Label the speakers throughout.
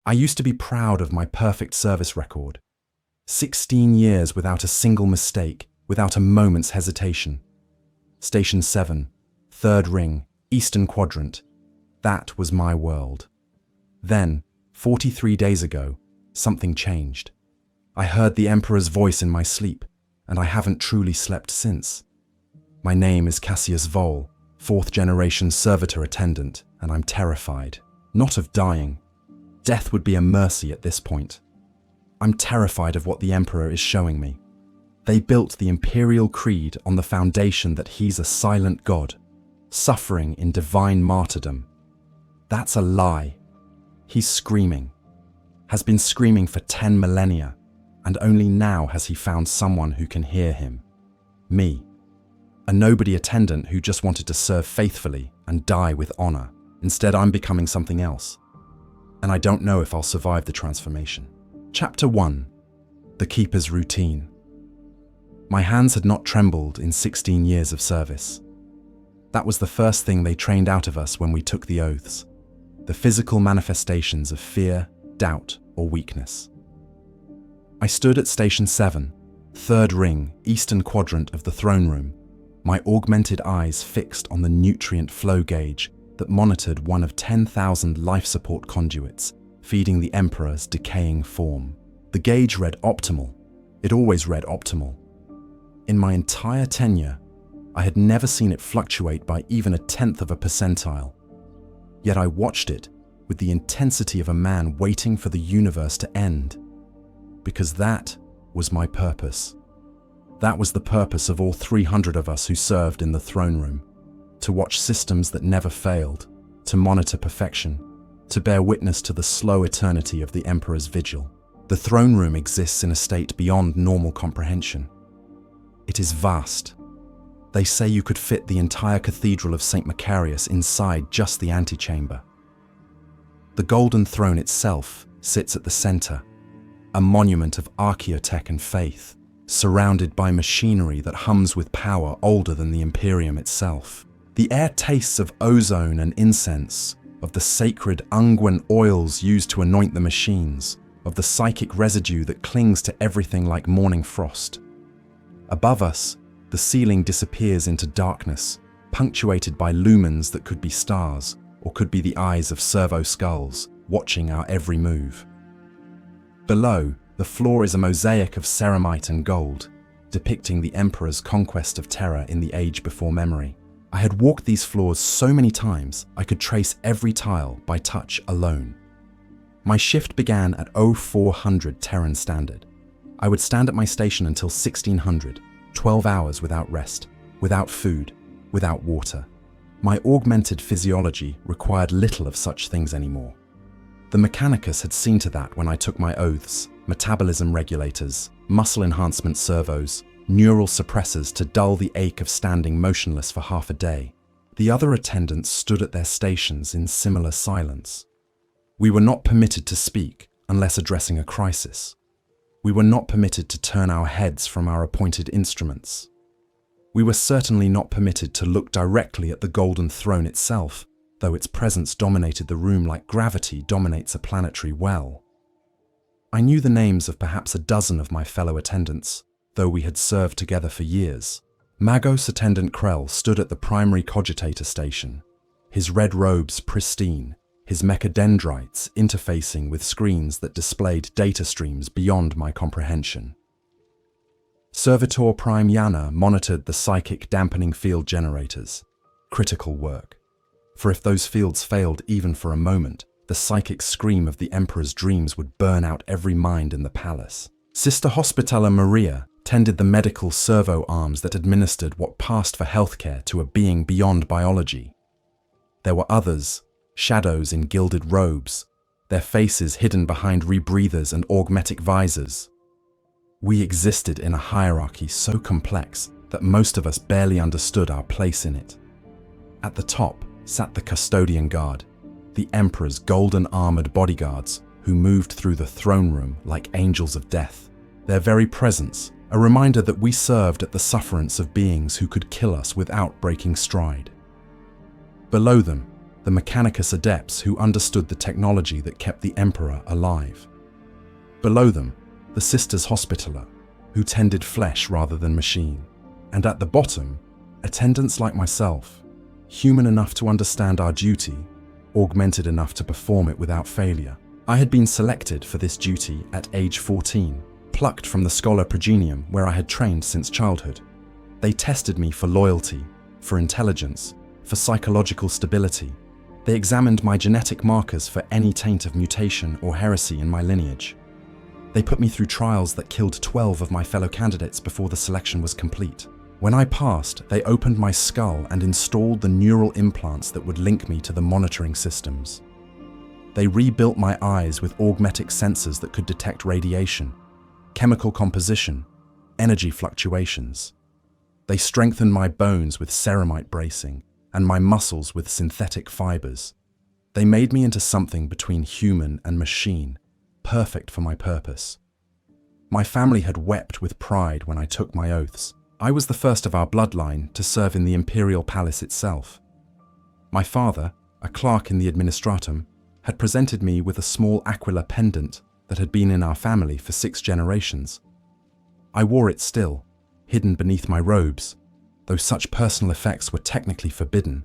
Speaker 1: I used to be proud of my perfect service record. 16 years without a single mistake, without a moment's hesitation. Station 7, third ring, Eastern Quadrant. That was my world. Then, 43 days ago, something changed. I heard the Emperor's voice in my sleep, and I haven't truly slept since. My name is Cassius Vohl, fourth-generation servitor attendant, and I'm terrified. Not of dying. Death would be a mercy at this point. I'm terrified of what the Emperor is showing me. They built the Imperial Creed on the foundation that he's a silent god, suffering in divine martyrdom. That's a lie. He's screaming. Has been screaming for 10 millennia, and only now has he found someone who can hear him. Me. A nobody attendant who just wanted to serve faithfully and die with honor. Instead, I'm becoming something else. And I don't know if I'll survive the transformation. Chapter 1. The Keeper's Routine. My hands had not trembled in 16 years of service. That was the first thing they trained out of us when we took the oaths. The physical manifestations of fear, doubt, or weakness. I stood at Station 7, third ring, Eastern Quadrant of the throne room, my augmented eyes fixed on the nutrient flow gauge that monitored one of 10,000 life support conduits, feeding the Emperor's decaying form. The gauge read optimal. It always read optimal. In my entire tenure, I had never seen it fluctuate by even 1/10 of a percentile. Yet I watched it with the intensity of a man waiting for the universe to end. Because that was my purpose. That was the purpose of all 300 of us who served in the throne room. To watch systems that never failed, to monitor perfection, to bear witness to the slow eternity of the Emperor's vigil. The throne room exists in a state beyond normal comprehension. It is vast. They say you could fit the entire Cathedral of St. Macarius inside just the antechamber. The Golden Throne itself sits at the center, a monument of archaeotech and faith, surrounded by machinery that hums with power older than the Imperium itself. The air tastes of ozone and incense, of the sacred unguent oils used to anoint the machines, of the psychic residue that clings to everything like morning frost. Above us, the ceiling disappears into darkness, punctuated by lumens that could be stars, or could be the eyes of servo skulls, watching our every move. Below, the floor is a mosaic of ceramite and gold, depicting the Emperor's conquest of Terra in the age before memory. I had walked these floors so many times, I could trace every tile by touch alone. My shift began at 0400 Terran Standard. I would stand at my station until 1600, 12 hours without rest, without food, without water. My augmented physiology required little of such things anymore. The Mechanicus had seen to that when I took my oaths, metabolism regulators, muscle enhancement servos, neural suppressors to dull the ache of standing motionless for half a day. The other attendants stood at their stations in similar silence. We were not permitted to speak unless addressing a crisis. We were not permitted to turn our heads from our appointed instruments. We were certainly not permitted to look directly at the Golden Throne itself, though its presence dominated the room like gravity dominates a planetary well. I knew the names of perhaps a dozen of my fellow attendants, though we had served together for years. Magos Attendant Krell stood at the primary cogitator station, his red robes pristine, his mechadendrites interfacing with screens that displayed data streams beyond my comprehension. Servitor Prime Yana monitored the psychic dampening field generators. Critical work. For if those fields failed even for a moment, the psychic scream of the Emperor's dreams would burn out every mind in the palace. Sister Hospitaller Maria tended the medical servo arms that administered what passed for healthcare to a being beyond biology. There were others, shadows in gilded robes, their faces hidden behind rebreathers and augmetic visors. We existed in a hierarchy so complex that most of us barely understood our place in it. At the top sat the custodian guard, the Emperor's golden armored bodyguards who moved through the throne room like angels of death. Their very presence, a reminder that we served at the sufferance of beings who could kill us without breaking stride. Below them, the Mechanicus adepts who understood the technology that kept the Emperor alive. Below them, the Sisters Hospitaller, who tended flesh rather than machine. And at the bottom, attendants like myself, human enough to understand our duty, augmented enough to perform it without failure. I had been selected for this duty at age 14, plucked from the Schola Progenium where I had trained since childhood. They tested me for loyalty, for intelligence, for psychological stability. They examined my genetic markers for any taint of mutation or heresy in my lineage. They put me through trials that killed 12 of my fellow candidates before the selection was complete. When I passed, they opened my skull and installed the neural implants that would link me to the monitoring systems. They rebuilt my eyes with augmetic sensors that could detect radiation, chemical composition, energy fluctuations. They strengthened my bones with ceramite bracing and my muscles with synthetic fibers. They made me into something between human and machine, perfect for my purpose. My family had wept with pride when I took my oaths. I was the first of our bloodline to serve in the Imperial Palace itself. My father, a clerk in the administratum, had presented me with a small aquila pendant that had been in our family for 6 generations. I wore it still, hidden beneath my robes, though such personal effects were technically forbidden.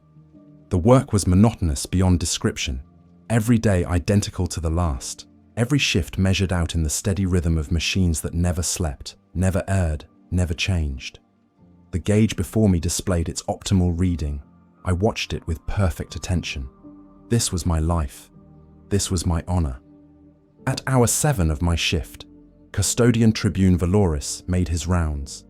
Speaker 1: The work was monotonous beyond description, every day identical to the last, every shift measured out in the steady rhythm of machines that never slept, never erred, never changed. The gauge before me displayed its optimal reading. I watched it with perfect attention. This was my life. This was my honor. At hour 7 of my shift, Custodian Tribune Valoris made his rounds.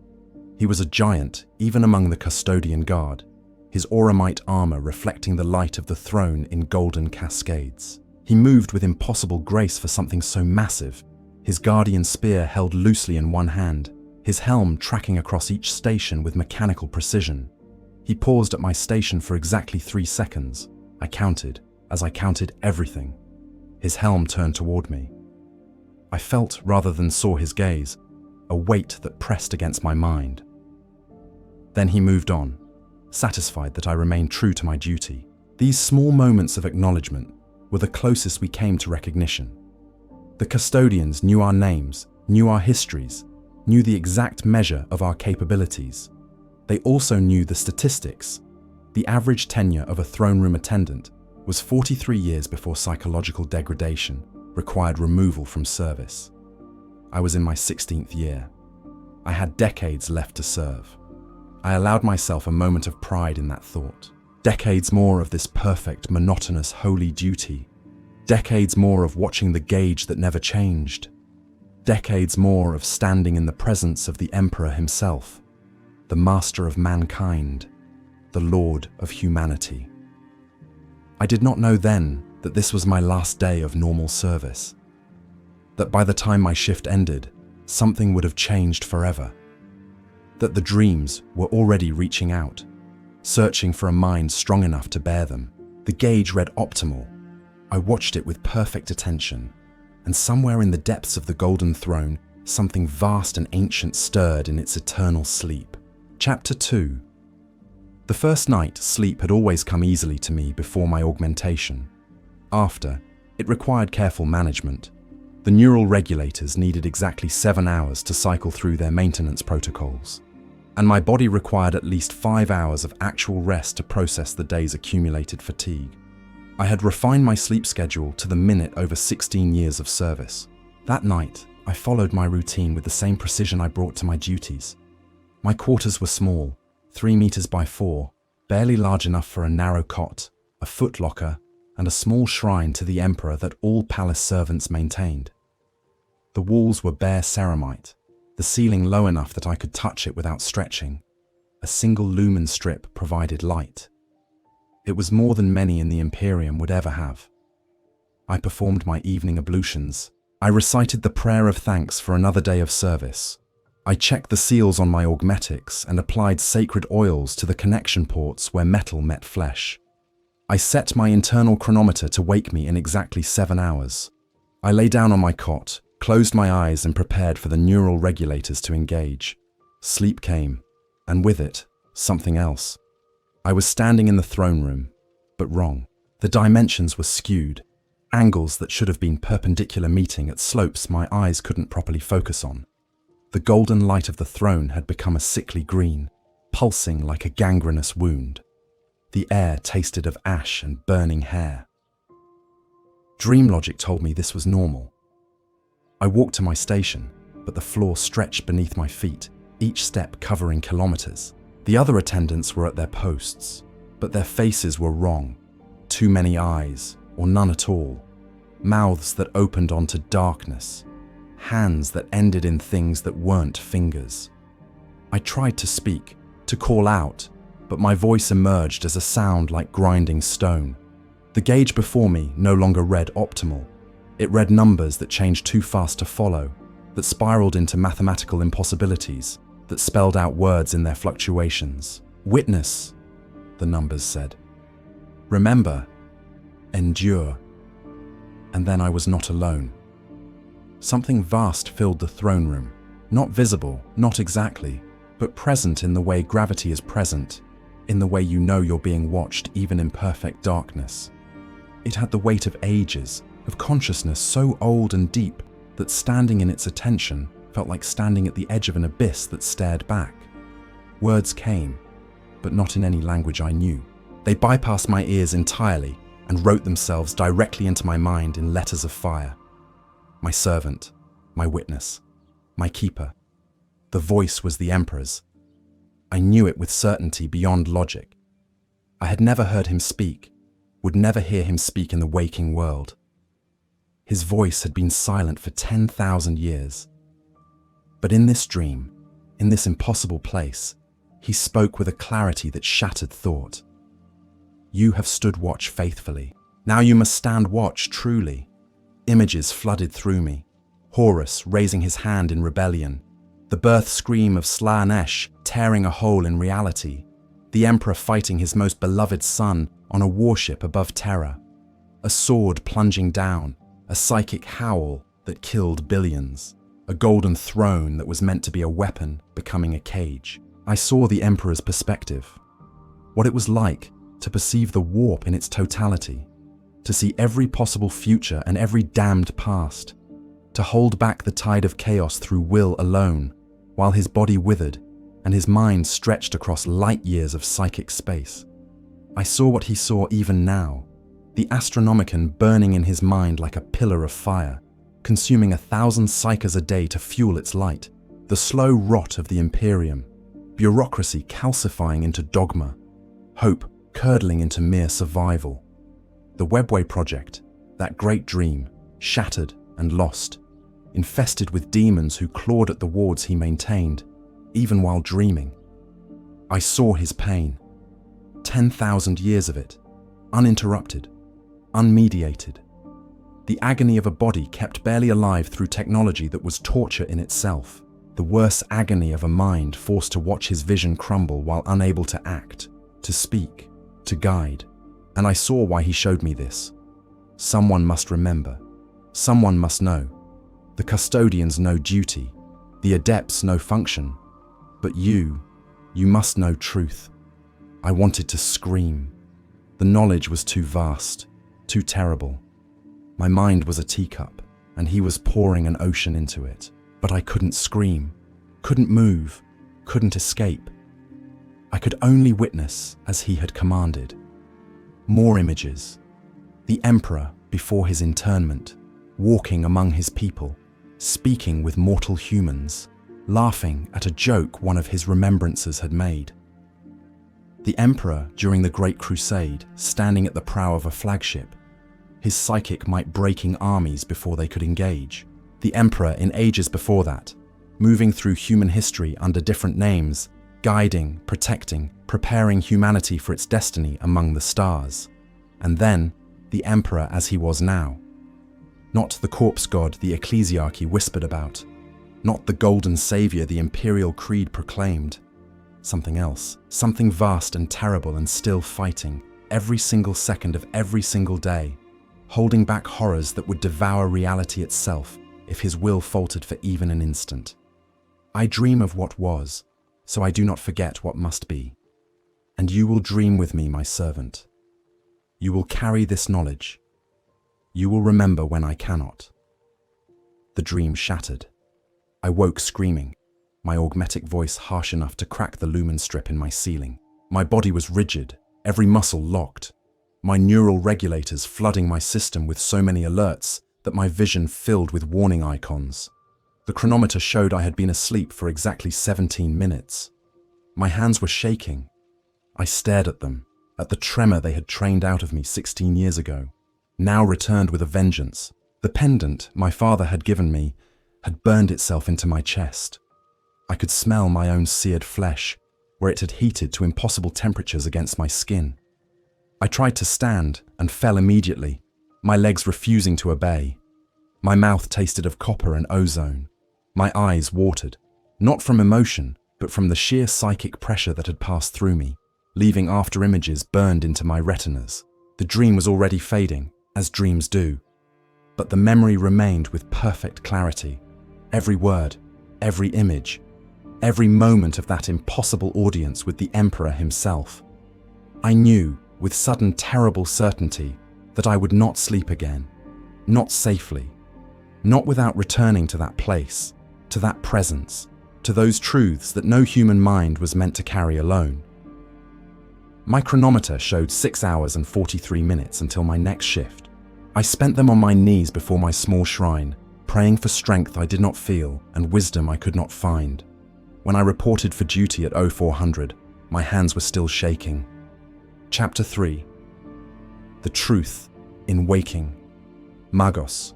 Speaker 1: He was a giant, even among the custodian guard, his auramite armor reflecting the light of the throne in golden cascades. He moved with impossible grace for something so massive, his guardian spear held loosely in one hand, his helm tracking across each station with mechanical precision. He paused at my station for exactly 3 seconds. I counted, as I counted everything. His helm turned toward me. I felt, rather than saw his gaze, a weight that pressed against my mind. Then he moved on, satisfied that I remained true to my duty. These small moments of acknowledgement were the closest we came to recognition. The custodians knew our names, knew our histories, knew the exact measure of our capabilities. They also knew the statistics. The average tenure of a throne room attendant was 43 years before psychological degradation required removal from service. I was in my 16th year. I had decades left to serve. I allowed myself a moment of pride in that thought. Decades more of this perfect, monotonous, holy duty. Decades more of watching the gauge that never changed. Decades more of standing in the presence of the Emperor himself, the master of mankind, the Lord of humanity. I did not know then that this was my last day of normal service, that by the time my shift ended, something would have changed forever, that the dreams were already reaching out, searching for a mind strong enough to bear them. The gauge read optimal. I watched it with perfect attention, and somewhere in the depths of the Golden Throne, something vast and ancient stirred in its eternal sleep. Chapter 2. The first night, sleep had always come easily to me before my augmentation. After, it required careful management. The neural regulators needed exactly 7 hours to cycle through their maintenance protocols, and my body required at least 5 hours of actual rest to process the day's accumulated fatigue. I had refined my sleep schedule to the minute over 16 years of service. That night, I followed my routine with the same precision I brought to my duties. My quarters were small, 3 meters by 4, barely large enough for a narrow cot, a footlocker, and a small shrine to the Emperor that all palace servants maintained. The walls were bare ceramite, the ceiling low enough that I could touch it without stretching. A single lumen strip provided light. It was more than many in the Imperium would ever have. I performed my evening ablutions. I recited the prayer of thanks for another day of service. I checked the seals on my augmetics and applied sacred oils to the connection ports where metal met flesh. I set my internal chronometer to wake me in exactly 7 hours. I lay down on my cot, closed my eyes and prepared for the neural regulators to engage. Sleep came, and with it, something else. I was standing in the throne room, but wrong. The dimensions were skewed, angles that should have been perpendicular meeting at slopes my eyes couldn't properly focus on. The golden light of the throne had become a sickly green, pulsing like a gangrenous wound. The air tasted of ash and burning hair. Dream logic told me this was normal. I walked to my station, but the floor stretched beneath my feet, each step covering kilometers. The other attendants were at their posts, but their faces were wrong. Too many eyes, or none at all. Mouths that opened onto darkness. Hands that ended in things that weren't fingers. I tried to speak, to call out, but my voice emerged as a sound like grinding stone. The gauge before me no longer read optimal. It read numbers that changed too fast to follow, that spiraled into mathematical impossibilities, that spelled out words in their fluctuations. Witness, the numbers said. Remember, endure. And then I was not alone. Something vast filled the throne room, not visible, not exactly, but present in the way gravity is present, in the way you know you're being watched even in perfect darkness. It had the weight of ages, of consciousness so old and deep that standing in its attention felt like standing at the edge of an abyss that stared back. Words came, but not in any language I knew. They bypassed my ears entirely and wrote themselves directly into my mind in letters of fire. My servant, my witness, my keeper. The voice was the Emperor's. I knew it with certainty beyond logic. I had never heard him speak, would never hear him speak in the waking world. His voice had been silent for 10,000 years. But in this dream, in this impossible place, he spoke with a clarity that shattered thought. You have stood watch faithfully. Now you must stand watch truly. Images flooded through me. Horus raising his hand in rebellion. The birth scream of Slanesh tearing a hole in reality. The Emperor fighting his most beloved son on a warship above Terra. A sword plunging down. A psychic howl that killed billions. A golden throne that was meant to be a weapon becoming a cage. I saw the Emperor's perspective. What it was like to perceive the warp in its totality. To see every possible future and every damned past. To hold back the tide of chaos through will alone, while his body withered and his mind stretched across light years of psychic space. I saw what he saw even now. The Astronomicon burning in his mind like a pillar of fire, consuming 1,000 psychers a day to fuel its light. The slow rot of the Imperium, bureaucracy calcifying into dogma, hope curdling into mere survival. The Webway project, that great dream, shattered and lost, infested with demons who clawed at the wards he maintained, even while dreaming. I saw his pain. 10,000 years of it, uninterrupted, unmediated. The agony of a body kept barely alive through technology that was torture in itself. The worse agony of a mind forced to watch his vision crumble while unable to act, to speak, to guide. And I saw why he showed me this. Someone must remember. Someone must know. The custodians know duty. The adepts know function. But you must know truth. I wanted to scream. The knowledge was too vast, too terrible. My mind was a teacup, and he was pouring an ocean into it. But I couldn't scream, couldn't move, couldn't escape. I could only witness as he had commanded. More images. The Emperor before his internment, walking among his people, speaking with mortal humans, laughing at a joke one of his remembrances had made. The Emperor during the Great Crusade, standing at the prow of a flagship, his psychic might breaking armies before they could engage. The Emperor in ages before that, moving through human history under different names, guiding, protecting, preparing humanity for its destiny among the stars. And then, the Emperor as he was now. Not the corpse god the ecclesiarchy whispered about. Not the golden savior the imperial creed proclaimed. Something else, something vast and terrible and still fighting, every single second of every single day, holding back horrors that would devour reality itself if his will faltered for even an instant. I dream of what was, so I do not forget what must be. And you will dream with me, my servant. You will carry this knowledge. You will remember when I cannot. The dream shattered. I woke screaming, my augmetic voice harsh enough to crack the lumen strip in my ceiling. My body was rigid, every muscle locked, my neural regulators flooding my system with so many alerts that my vision filled with warning icons. The chronometer showed I had been asleep for exactly 17 minutes. My hands were shaking. I stared at them, at the tremor they had trained out of me 16 years ago, now returned with a vengeance. The pendant my father had given me had burned itself into my chest. I could smell my own seared flesh, where it had heated to impossible temperatures against my skin. I tried to stand and fell immediately, my legs refusing to obey. My mouth tasted of copper and ozone. My eyes watered, not from emotion, but from the sheer psychic pressure that had passed through me, leaving after images burned into my retinas. The dream was already fading, as dreams do, but the memory remained with perfect clarity. Every word, every image, every moment of that impossible audience with the Emperor himself. I knew, with sudden terrible certainty, that I would not sleep again, not safely, not without returning to that place, to that presence, to those truths that no human mind was meant to carry alone. My chronometer showed 6 hours and 43 minutes until my next shift. I spent them on my knees before my small shrine, praying for strength I did not feel and wisdom I could not find. When I reported for duty at 0400, my hands were still shaking. Chapter 3. The Truth in Waking. Magos.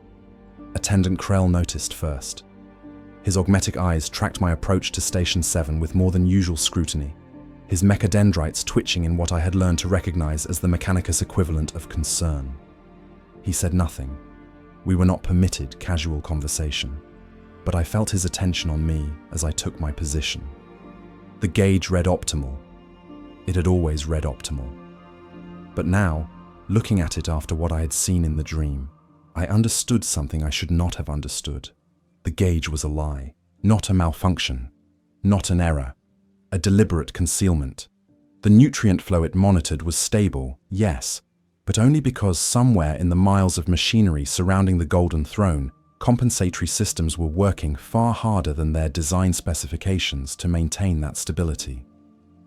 Speaker 1: Attendant Krell noticed first. His augmetic eyes tracked my approach to Station 7 with more than usual scrutiny, his mechadendrites twitching in what I had learned to recognize as the Mechanicus equivalent of concern. He said nothing. We were not permitted casual conversation, but I felt his attention on me as I took my position. The gauge read optimal. It had always read optimal. But now, looking at it after what I had seen in the dream, I understood something I should not have understood. The gauge was a lie, not a malfunction, not an error, a deliberate concealment. The nutrient flow it monitored was stable, yes, but only because somewhere in the miles of machinery surrounding the Golden Throne, compensatory systems were working far harder than their design specifications to maintain that stability.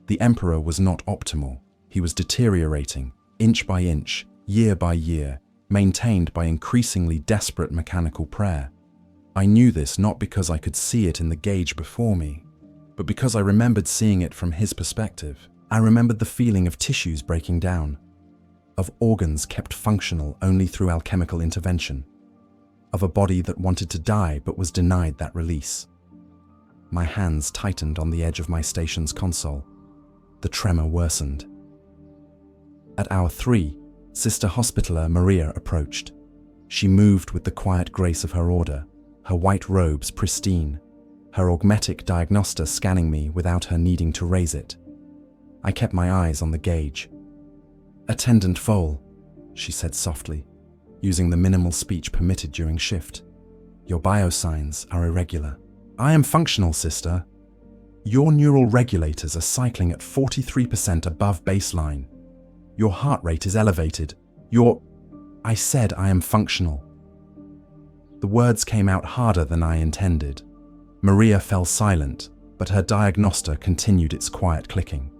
Speaker 1: The Emperor was not optimal. He was deteriorating, inch by inch, year by year, maintained by increasingly desperate mechanical prayer. I knew this not because I could see it in the gauge before me, but because I remembered seeing it from his perspective. I remembered the feeling of tissues breaking down, of organs kept functional only through alchemical intervention, of a body that wanted to die but was denied that release. My hands tightened on the edge of my station's console. The tremor worsened. At hour 3, Sister Hospitaller Maria approached. She moved with the quiet grace of her order, her white robes pristine, her augmetic diagnoster scanning me without her needing to raise it. I kept my eyes on the gauge. "Attendant Vohl," she said softly, using the minimal speech permitted during shift. "Your biosigns are irregular." "I am functional, sister. Your neural regulators are cycling at 43% above baseline. Your heart rate is elevated. I said I am functional." The words came out harder than I intended. Maria fell silent, but her diagnoster continued its quiet clicking.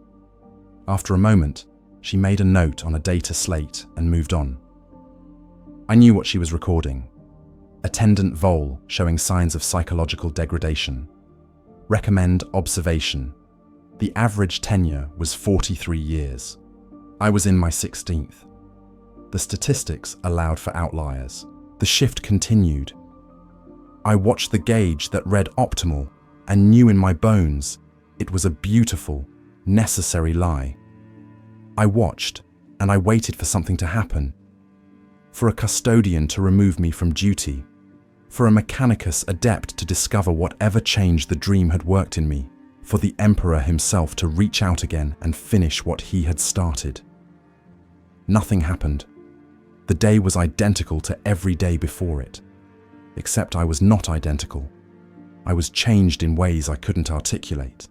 Speaker 1: After a moment, she made a note on a data slate and moved on. I knew what she was recording. Attendant Vohl showing signs of psychological degradation. Recommend observation. The average tenure was 43 years. I was in my 16th. The statistics allowed for outliers. The shift continued. I watched the gauge that read optimal and knew in my bones it was a beautiful, necessary lie. I watched and I waited for something to happen. For a custodian to remove me from duty. For a Mechanicus adept to discover whatever change the dream had worked in me. For the Emperor himself to reach out again and finish what he had started. Nothing happened. The day was identical to every day before it. Except I was not identical. I was changed in ways I couldn't articulate,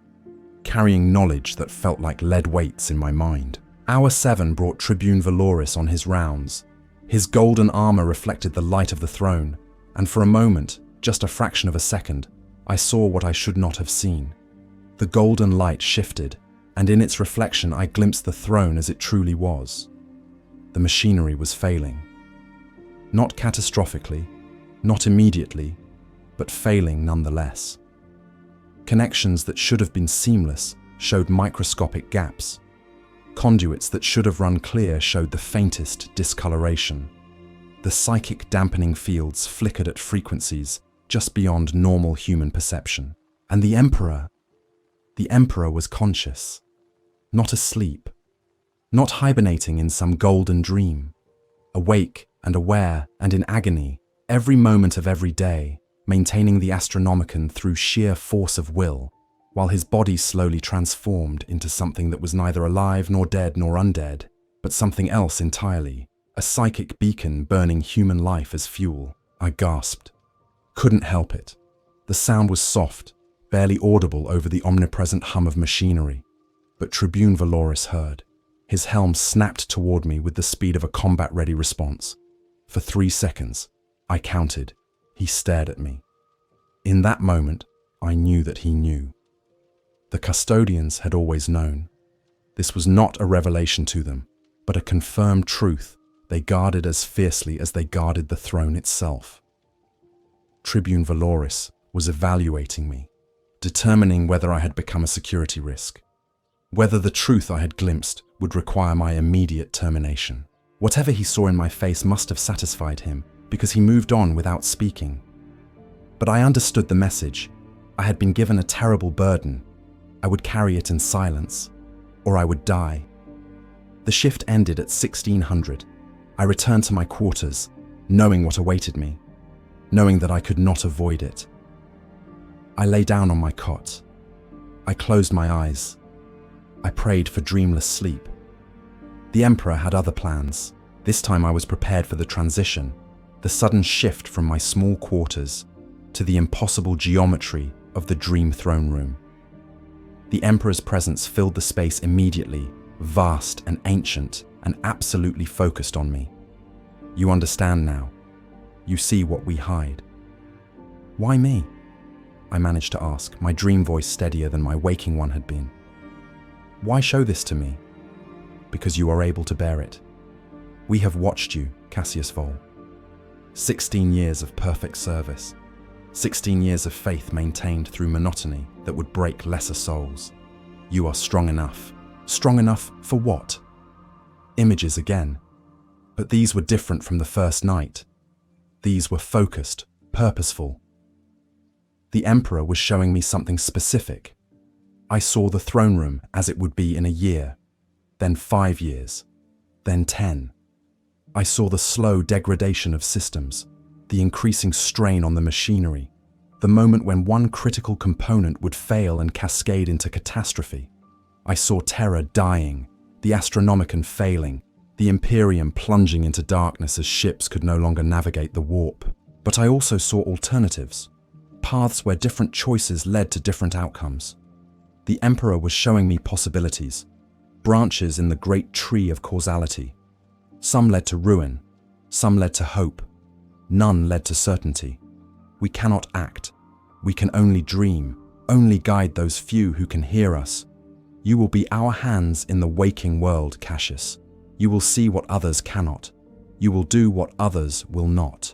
Speaker 1: carrying knowledge that felt like lead weights in my mind. Hour 7 brought Tribune Valoris on his rounds. His golden armor reflected the light of the throne, and for a moment, just a fraction of a second, I saw what I should not have seen. The golden light shifted, and in its reflection I glimpsed the throne as it truly was. The machinery was failing. Not catastrophically, not immediately, but failing nonetheless. Connections that should have been seamless showed microscopic gaps. Conduits that should have run clear showed the faintest discoloration. The psychic dampening fields flickered at frequencies just beyond normal human perception. And the Emperor was conscious, not asleep, not hibernating in some golden dream, awake and aware and in agony, every moment of every day, maintaining the Astronomicon through sheer force of will, while his body slowly transformed into something that was neither alive nor dead nor undead, but something else entirely, a psychic beacon burning human life as fuel. I gasped. Couldn't help it. The sound was soft, barely audible over the omnipresent hum of machinery, but Tribune Valoris heard. His helm snapped toward me with the speed of a combat-ready response. For 3 seconds, I counted. He stared at me. In that moment, I knew that he knew. The custodians had always known. This was not a revelation to them, but a confirmed truth they guarded as fiercely as they guarded the throne itself. Tribune Valoris was evaluating me, determining whether I had become a security risk, whether the truth I had glimpsed would require my immediate termination. Whatever he saw in my face must have satisfied him, because he moved on without speaking. But I understood the message. I had been given a terrible burden. I would carry it in silence, or I would die. The shift ended at 1600. I returned to my quarters, knowing what awaited me, knowing that I could not avoid it. I lay down on my cot. I closed my eyes. I prayed for dreamless sleep. The Emperor had other plans. This time I was prepared for the transition, the sudden shift from my small quarters to the impossible geometry of the dream throne room. The Emperor's presence filled the space immediately, vast and ancient and absolutely focused on me. You understand now. You see what we hide. Why me? I managed to ask, my dream voice steadier than my waking one had been. Why show this to me? Because you are able to bear it. We have watched you, Cassius Vohl. 16 years of perfect service. 16 years of faith maintained through monotony that would break lesser souls. You are strong enough. Strong enough for what? Images again. But these were different from the first night. These were focused, purposeful. The Emperor was showing me something specific. I saw the throne room as it would be in a year, then 5 years, then 10. I saw the slow degradation of systems, the increasing strain on the machinery, the moment when one critical component would fail and cascade into catastrophe. I saw Terra dying, the Astronomicon failing, the Imperium plunging into darkness as ships could no longer navigate the warp. But I also saw alternatives, paths where different choices led to different outcomes. The Emperor was showing me possibilities, branches in the great tree of causality. Some led to ruin, some led to hope, none led to certainty. We cannot act. We can only dream, only guide those few who can hear us. You will be our hands in the waking world, Cassius. You will see what others cannot. You will do what others will not.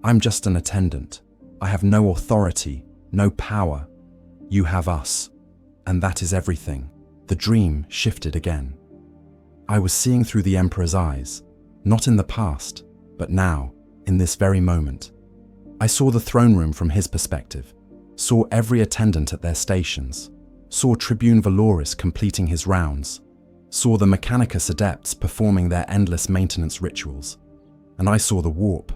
Speaker 1: I'm just an attendant. I have no authority, no power. You have us. And that is everything. The dream shifted again. I was seeing through the Emperor's eyes, not in the past, but now, in this very moment. I saw the throne room from his perspective, saw every attendant at their stations, saw Tribune Valoris completing his rounds, saw the Mechanicus adepts performing their endless maintenance rituals, and I saw the warp,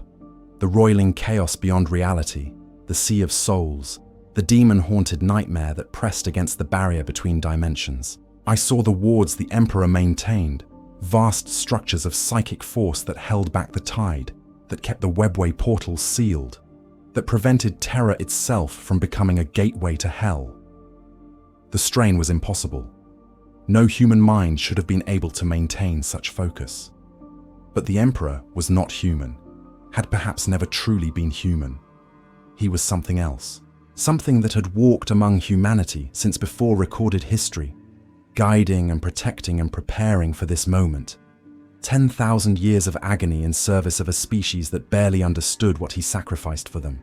Speaker 1: the roiling chaos beyond reality, the sea of souls, the demon-haunted nightmare that pressed against the barrier between dimensions. I saw the wards the Emperor maintained, vast structures of psychic force that held back the tide, that kept the webway portals sealed, that prevented Terra itself from becoming a gateway to hell. The strain was impossible. No human mind should have been able to maintain such focus. But the Emperor was not human, had perhaps never truly been human. He was something else, something that had walked among humanity since before recorded history, guiding and protecting and preparing for this moment. 10,000 years of agony in service of a species that barely understood what he sacrificed for them.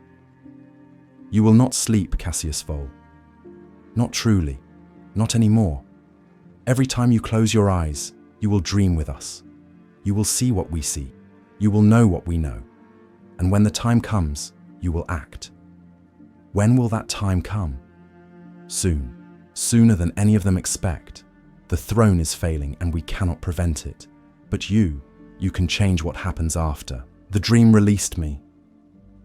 Speaker 1: You will not sleep, Cassius Vohl. Not truly, not anymore. Every time you close your eyes, you will dream with us. You will see what we see. You will know what we know. And when the time comes, you will act. When will that time come? Soon, sooner than any of them expect. The throne is failing and we cannot prevent it. But you can change what happens after. The dream released me.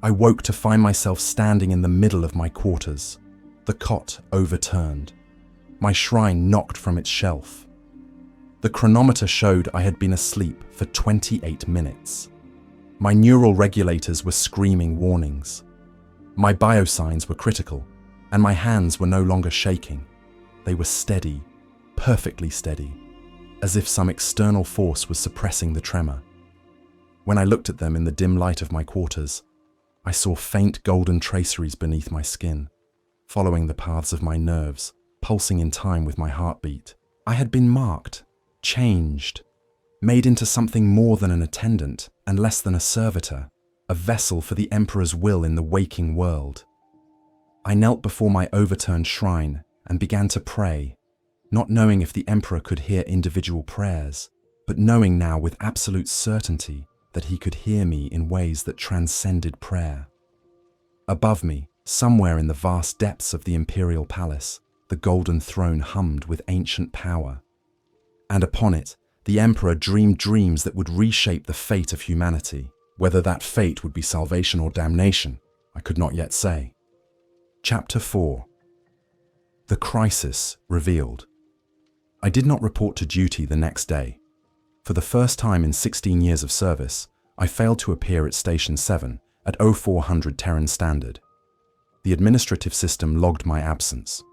Speaker 1: I woke to find myself standing in the middle of my quarters, the cot overturned, my shrine knocked from its shelf. The chronometer showed I had been asleep for 28 minutes. My neural regulators were screaming warnings. My biosigns were critical, and my hands were no longer shaking. They were steady, perfectly steady, as if some external force was suppressing the tremor. When I looked at them in the dim light of my quarters, I saw faint golden traceries beneath my skin, following the paths of my nerves, pulsing in time with my heartbeat. I had been marked, changed, made into something more than an attendant and less than a servitor, a vessel for the Emperor's will in the waking world. I knelt before my overturned shrine and began to pray, not knowing if the Emperor could hear individual prayers, but knowing now with absolute certainty that he could hear me in ways that transcended prayer. Above me, somewhere in the vast depths of the Imperial Palace, the golden throne hummed with ancient power. And upon it, the Emperor dreamed dreams that would reshape the fate of humanity. Whether that fate would be salvation or damnation, I could not yet say. Chapter 4. The Crisis Revealed. I did not report to duty the next day. For the first time in 16 years of service, I failed to appear at Station 7 at 0400 Terran Standard. The administrative system logged my absence.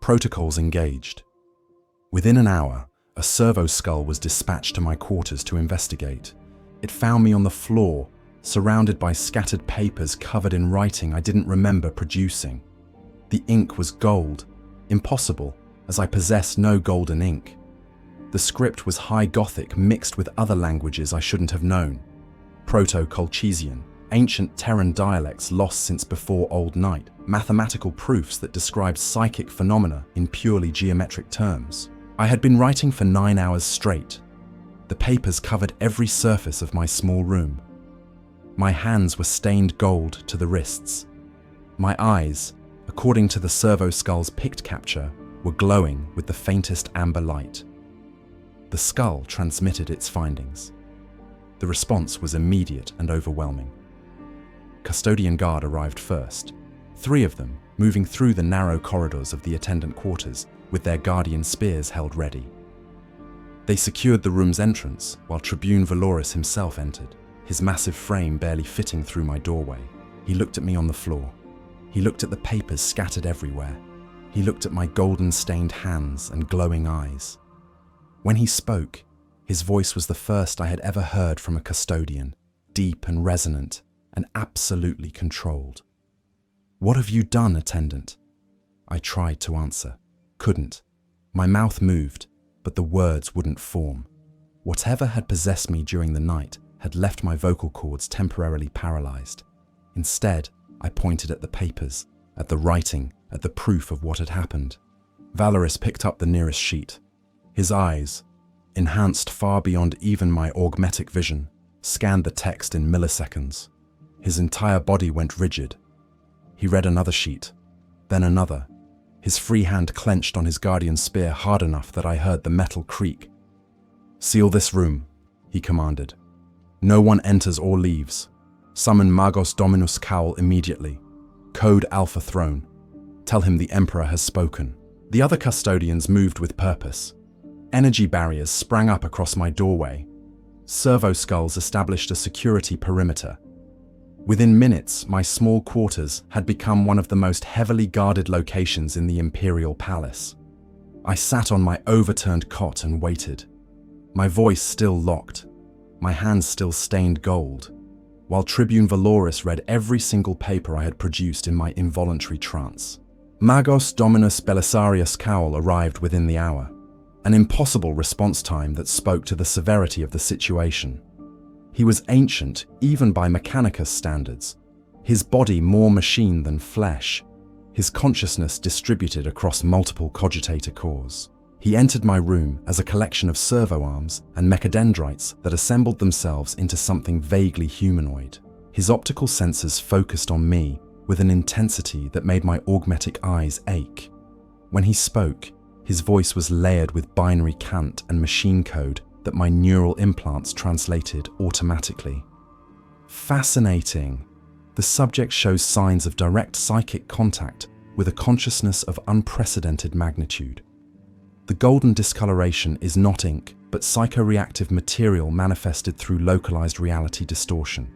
Speaker 1: Protocols engaged. Within an hour, a servo skull was dispatched to my quarters to investigate. It found me on the floor, surrounded by scattered papers covered in writing I didn't remember producing. The ink was gold, impossible, as I possess no golden ink. The script was High Gothic mixed with other languages I shouldn't have known. Proto-Colchisian, ancient Terran dialects lost since before Old Night, mathematical proofs that described psychic phenomena in purely geometric terms. I had been writing for 9 hours straight. The papers covered every surface of my small room. My hands were stained gold to the wrists. My eyes, according to the servo skull's pict capture, were glowing with the faintest amber light. The skull transmitted its findings. The response was immediate and overwhelming. Custodian guard arrived first, 3 of them moving through the narrow corridors of the attendant quarters with their guardian spears held ready. They secured the room's entrance while Tribune Valoris himself entered, his massive frame barely fitting through my doorway. He looked at me on the floor. He looked at the papers scattered everywhere. He looked at my golden-stained hands and glowing eyes. When he spoke, his voice was the first I had ever heard from a custodian, deep and resonant, and absolutely controlled. "What have you done, attendant?" I tried to answer. Couldn't. My mouth moved, but the words wouldn't form. Whatever had possessed me during the night had left my vocal cords temporarily paralyzed. Instead, I pointed at the papers, at the writing, at the proof of what had happened. Valoris picked up the nearest sheet. His eyes, enhanced far beyond even my augmetic vision, scanned the text in milliseconds. His entire body went rigid. He read another sheet, then another. His free hand clenched on his guardian spear hard enough that I heard the metal creak. "Seal this room," he commanded. "No one enters or leaves. Summon Magos Dominus Cowl immediately. Code Alpha Throne. Tell him the Emperor has spoken." The other custodians moved with purpose. Energy barriers sprang up across my doorway. Servo skulls established a security perimeter. Within minutes, my small quarters had become one of the most heavily guarded locations in the Imperial Palace. I sat on my overturned cot and waited. My voice still locked, my hands still stained gold, while Tribune Valoris read every single paper I had produced in my involuntary trance. Magos Dominus Belisarius Cowl arrived within the hour, an impossible response time that spoke to the severity of the situation. He was ancient, even by Mechanicus standards, his body more machine than flesh, his consciousness distributed across multiple cogitator cores. He entered my room as a collection of servo arms and mechadendrites that assembled themselves into something vaguely humanoid. His optical sensors focused on me with an intensity that made my augmetic eyes ache. When he spoke, his voice was layered with binary cant and machine code that my neural implants translated automatically. Fascinating. The subject shows signs of direct psychic contact with a consciousness of unprecedented magnitude. The golden discoloration is not ink, but psychoreactive material manifested through localized reality distortion.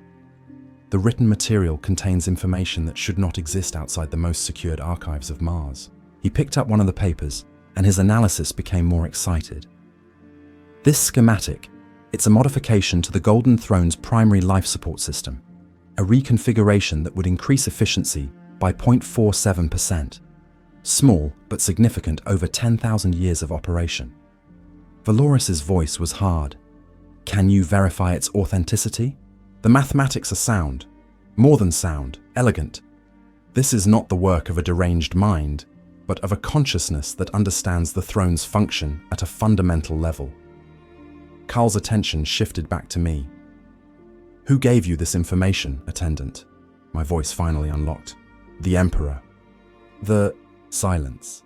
Speaker 1: The written material contains information that should not exist outside the most secured archives of Mars. He picked up one of the papers, and his analysis became more excited. This schematic, it's a modification to the Golden Throne's primary life support system, a reconfiguration that would increase efficiency by 0.47%. Small but significant over 10,000 years of operation. Valoris's voice was hard. Can you verify its authenticity? The mathematics are sound, more than sound, elegant. This is not the work of a deranged mind, but of a consciousness that understands the throne's function at a fundamental level. Carl's attention shifted back to me. Who gave you this information, attendant? My voice finally unlocked. The Emperor. The silence.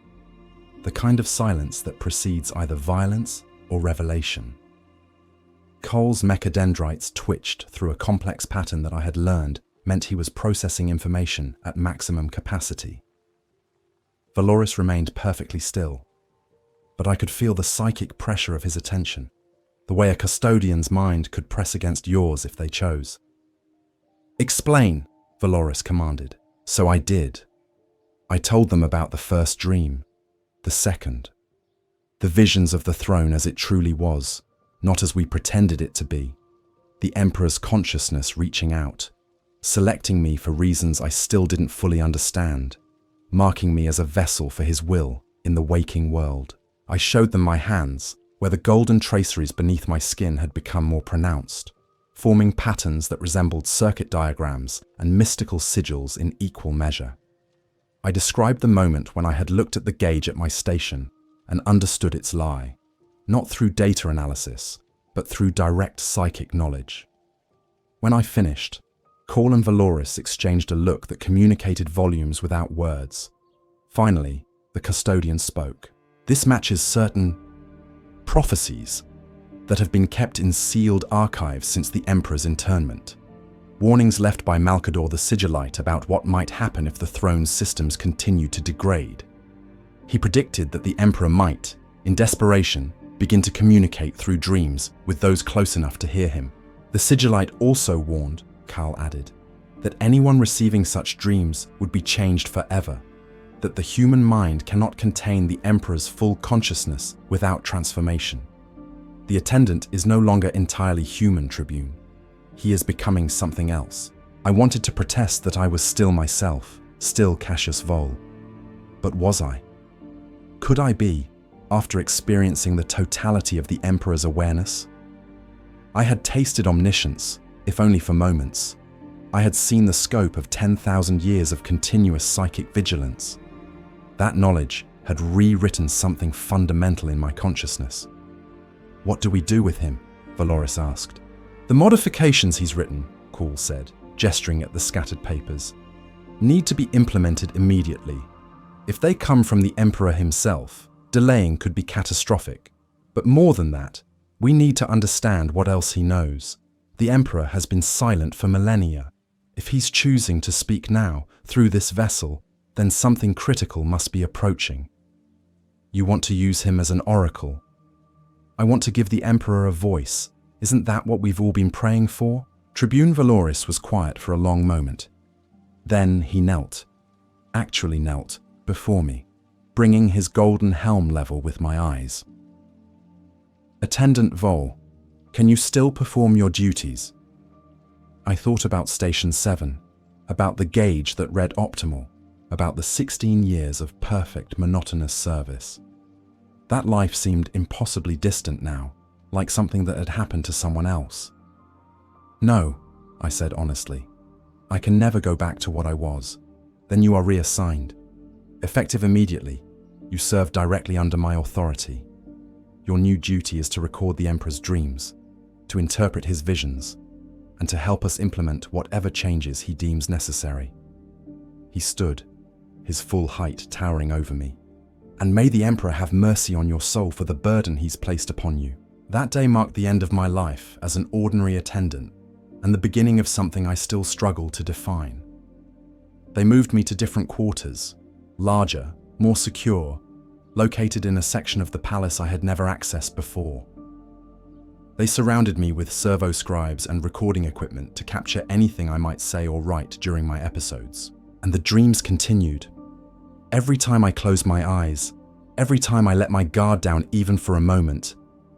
Speaker 1: The kind of silence that precedes either violence or revelation. Cole's mechadendrites twitched through a complex pattern that I had learned meant he was processing information at maximum capacity. Valoris remained perfectly still, but I could feel the psychic pressure of his attention, the way a custodian's mind could press against yours if they chose. Explain, Valoris commanded. So I did. I told them about the first dream, the second, the visions of the throne as it truly was, not as we pretended it to be, the Emperor's consciousness reaching out, selecting me for reasons I still didn't fully understand, marking me as a vessel for his will in the waking world. I showed them my hands, where the golden traceries beneath my skin had become more pronounced, forming patterns that resembled circuit diagrams and mystical sigils in equal measure. I described the moment when I had looked at the gauge at my station and understood its lie, not through data analysis, but through direct psychic knowledge. When I finished, Call and Valoris exchanged a look that communicated volumes without words. Finally, the custodian spoke. This matches certain prophecies that have been kept in sealed archives since the Emperor's internment. Warnings left by Malcador the Sigillite about what might happen if the throne's systems continued to degrade. He predicted that the Emperor might, in desperation, begin to communicate through dreams with those close enough to hear him. The Sigillite also warned, Carl added, that anyone receiving such dreams would be changed forever, that the human mind cannot contain the Emperor's full consciousness without transformation. The attendant is no longer entirely human, Tribune. He is becoming something else. I wanted to protest that I was still myself, still Cassius Vohl. But was I? Could I be, after experiencing the totality of the Emperor's awareness? I had tasted omniscience, if only for moments. I had seen the scope of 10,000 years of continuous psychic vigilance. That knowledge had rewritten something fundamental in my consciousness. What do we do with him? Valoris asked. The modifications he's written, Call said, gesturing at the scattered papers, need to be implemented immediately. If they come from the Emperor himself, delaying could be catastrophic. But more than that, we need to understand what else he knows. The Emperor has been silent for millennia. If he's choosing to speak now, through this vessel, then something critical must be approaching. You want to use him as an oracle. I want to give the Emperor a voice. Isn't that what we've all been praying for? Tribune Valoris was quiet for a long moment. Then he knelt, actually knelt, before me, bringing his golden helm level with my eyes. "Attendant Vohl, can you still perform your duties?" I thought about Station 7, about the gauge that read optimal, about the 16 years of perfect, monotonous service. That life seemed impossibly distant now, like something that had happened to someone else. "No," I said honestly. "I can never go back to what I was." "Then you are reassigned. Effective immediately, you serve directly under my authority. Your new duty is to record the Emperor's dreams, to interpret his visions, and to help us implement whatever changes he deems necessary." He stood, his full height towering over me. "And may the Emperor have mercy on your soul for the burden he's placed upon you." That day marked the end of my life as an ordinary attendant, and the beginning of something I still struggle to define. They moved me to different quarters, larger, more secure, located in a section of the palace I had never accessed before. They surrounded me with servo scribes and recording equipment to capture anything I might say or write during my episodes. And the dreams continued. Every time I closed my eyes, every time I let my guard down even for a moment,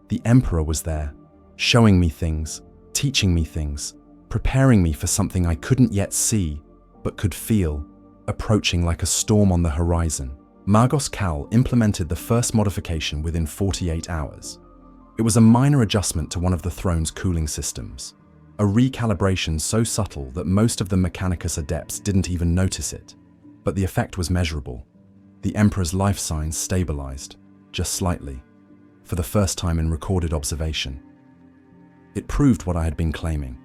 Speaker 1: the Emperor was there, showing me things, teaching me things, preparing me for something I couldn't yet see, but could feel, approaching like a storm on the horizon. Magos Cal implemented the first modification within 48 hours. It was a minor adjustment to one of the throne's cooling systems, a recalibration so subtle that most of the Mechanicus adepts didn't even notice it. But the effect was measurable. The Emperor's life signs stabilized, just slightly, for the first time in recorded observation. It proved what I had been claiming.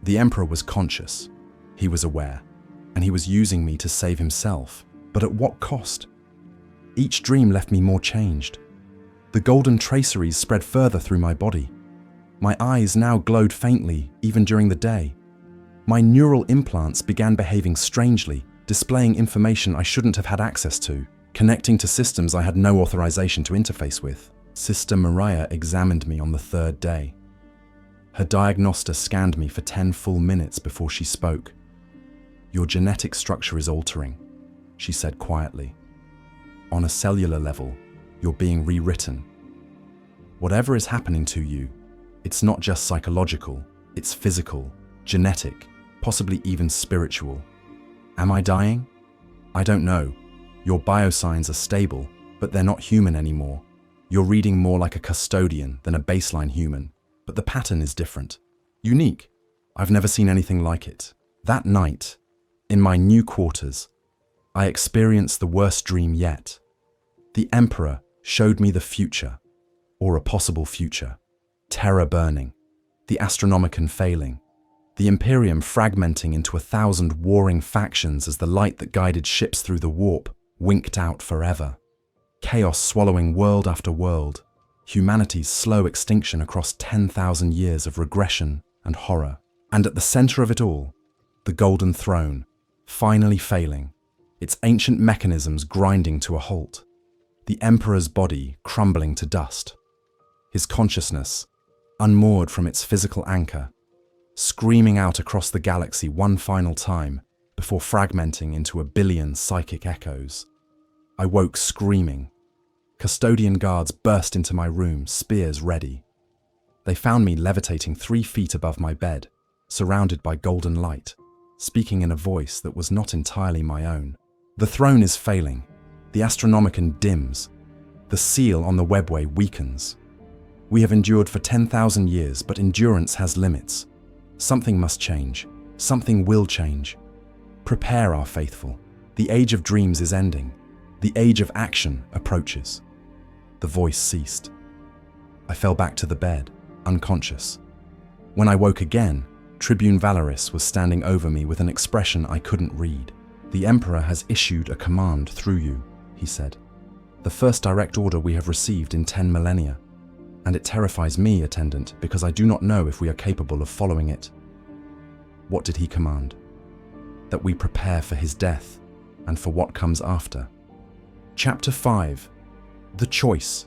Speaker 1: The Emperor was conscious, he was aware, and he was using me to save himself, but at what cost? Each dream left me more changed. The golden traceries spread further through my body. My eyes now glowed faintly, even during the day. My neural implants began behaving strangely, displaying information I shouldn't have had access to, connecting to systems I had no authorization to interface with. Sister Maria examined me on the third day. Her diagnoster scanned me for 10 full minutes before she spoke. "Your genetic structure is altering," she said quietly. "On a cellular level, you're being rewritten. Whatever is happening to you, it's not just psychological, it's physical, genetic, possibly even spiritual." Am I dying? I don't know. Your biosigns are stable, but they're not human anymore. You're reading more like a custodian than a baseline human, but the pattern is different. Unique. I've never seen anything like it. That night, in my new quarters, I experienced the worst dream yet. The Emperor showed me the future, or a possible future. Terror burning, the Astronomicon failing, the Imperium fragmenting into 1,000 warring factions as the light that guided ships through the warp winked out forever. Chaos swallowing world after world, humanity's slow extinction across 10,000 years of regression and horror. And at the center of it all, the Golden Throne, finally failing, its ancient mechanisms grinding to a halt. The Emperor's body crumbling to dust. His consciousness, unmoored from its physical anchor, screaming out across the galaxy one final time before fragmenting into a billion psychic echoes. I woke screaming. Custodian guards burst into my room, spears ready. They found me levitating 3 feet above my bed, surrounded by golden light, speaking in a voice that was not entirely my own. The throne is failing. The Astronomicon dims. The seal on the webway weakens. We have endured for 10,000 years, but endurance has limits. Something must change. Something will change. Prepare, our faithful. The age of dreams is ending. The age of action approaches. The voice ceased. I fell back to the bed, unconscious. When I woke again, Tribune Valoris was standing over me with an expression I couldn't read. "The Emperor has issued a command through you," he said. "The first direct order we have received in 10 millennia. And it terrifies me, attendant, because I do not know if we are capable of following it." What did he command? That we prepare for his death and for what comes after. Chapter 5. The Choice.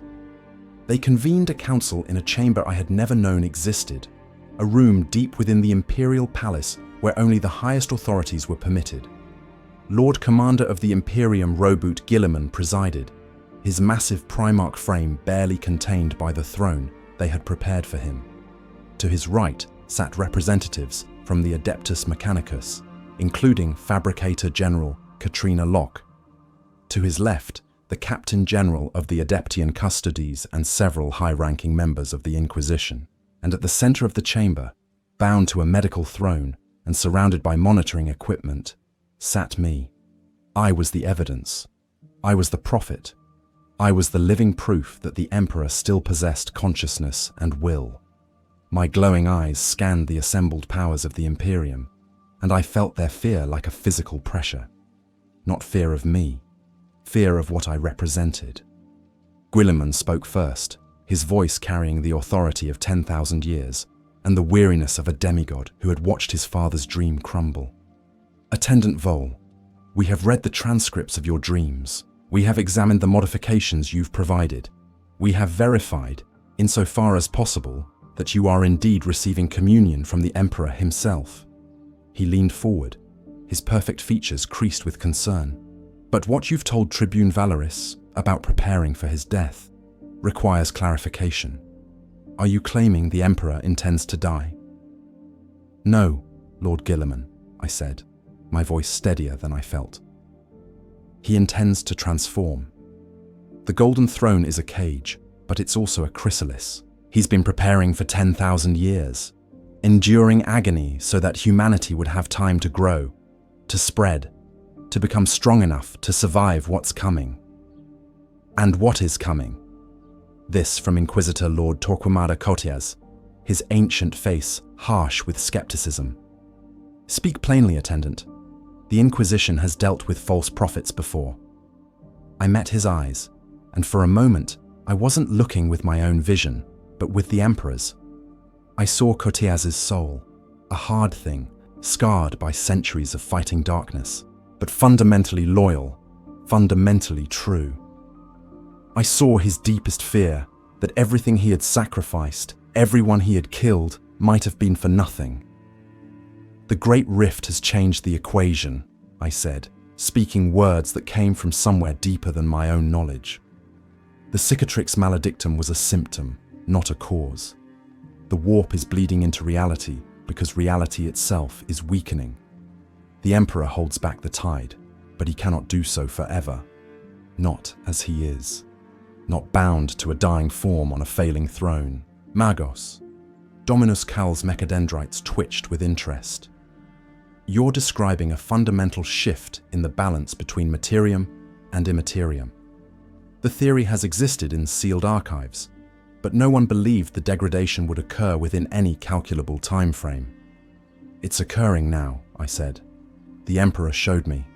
Speaker 1: They convened a council in a chamber I had never known existed, a room deep within the Imperial Palace where only the highest authorities were permitted. Lord Commander of the Imperium Roboot Guilliman presided, his massive Primarch frame barely contained by the throne they had prepared for him. To his right sat representatives from the Adeptus Mechanicus, including Fabricator General Katrina Locke. To his left, the Captain General of the Adeptian Custodies and several high-ranking members of the Inquisition. And at the center of the chamber, bound to a medical throne and surrounded by monitoring equipment, sat me. I was the evidence. I was the prophet. I was the living proof that the Emperor still possessed consciousness and will. My glowing eyes scanned the assembled powers of the Imperium, and I felt their fear like a physical pressure. Not fear of me, fear of what I represented. Guilliman spoke first, his voice carrying the authority of 10,000 years and the weariness of a demigod who had watched his father's dream crumble. Attendant Vohl, we have read the transcripts of your dreams. We have examined the modifications you've provided. We have verified, insofar as possible, that you are indeed receiving communion from the Emperor himself. He leaned forward, his perfect features creased with concern. But what you've told Tribune Valoris about preparing for his death requires clarification. Are you claiming the Emperor intends to die? No, Lord Guilliman, I said, my voice steadier than I felt. He intends to transform. The Golden Throne is a cage, but it's also a chrysalis. He's been preparing for 10,000 years, enduring agony so that humanity would have time to grow, to spread, to become strong enough to survive what's coming. And what is coming? This from Inquisitor Lord Torquemada Cotias, his ancient face harsh with skepticism. Speak plainly, attendant. The Inquisition has dealt with false prophets before. I met his eyes, and for a moment I wasn't looking with my own vision, but with the Emperor's. I saw Cotias's soul, a hard thing, scarred by centuries of fighting darkness, but fundamentally loyal, fundamentally true. I saw his deepest fear, that everything he had sacrificed, everyone he had killed, might have been for nothing. The Great Rift has changed the equation, I said, speaking words that came from somewhere deeper than my own knowledge. The cicatrix maledictum was a symptom, not a cause. The warp is bleeding into reality because reality itself is weakening. The Emperor holds back the tide, but he cannot do so forever. Not as he is. Not bound to a dying form on a failing throne. Magos. Dominus Cal's mechadendrites twitched with interest. You're describing a fundamental shift in the balance between materium and immaterium. The theory has existed in sealed archives, but no one believed the degradation would occur within any calculable time frame. It's occurring now, I said. The Emperor showed me.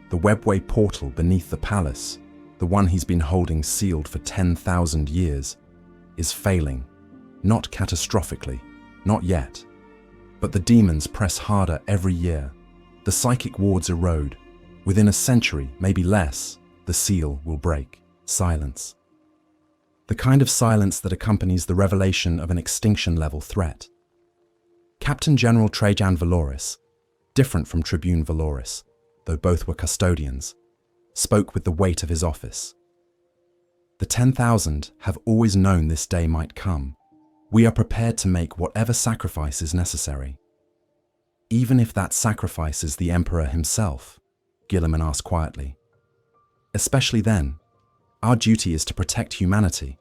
Speaker 1: The webway portal beneath the palace, the one he's been holding sealed for 10,000 years, is failing. Not catastrophically, not yet. But the demons press harder every year. The psychic wards erode. Within a century, maybe less, the seal will break. Silence. The kind of silence that accompanies the revelation of an extinction-level threat. Captain General Trajan Valoris, different from Tribune Valoris, though both were custodians, spoke with the weight of his office. The 10,000 have always known this day might come. We are prepared to make whatever sacrifice is necessary. Even if that sacrifice is the Emperor himself, Guilliman asked quietly. Especially then, our duty is to protect humanity,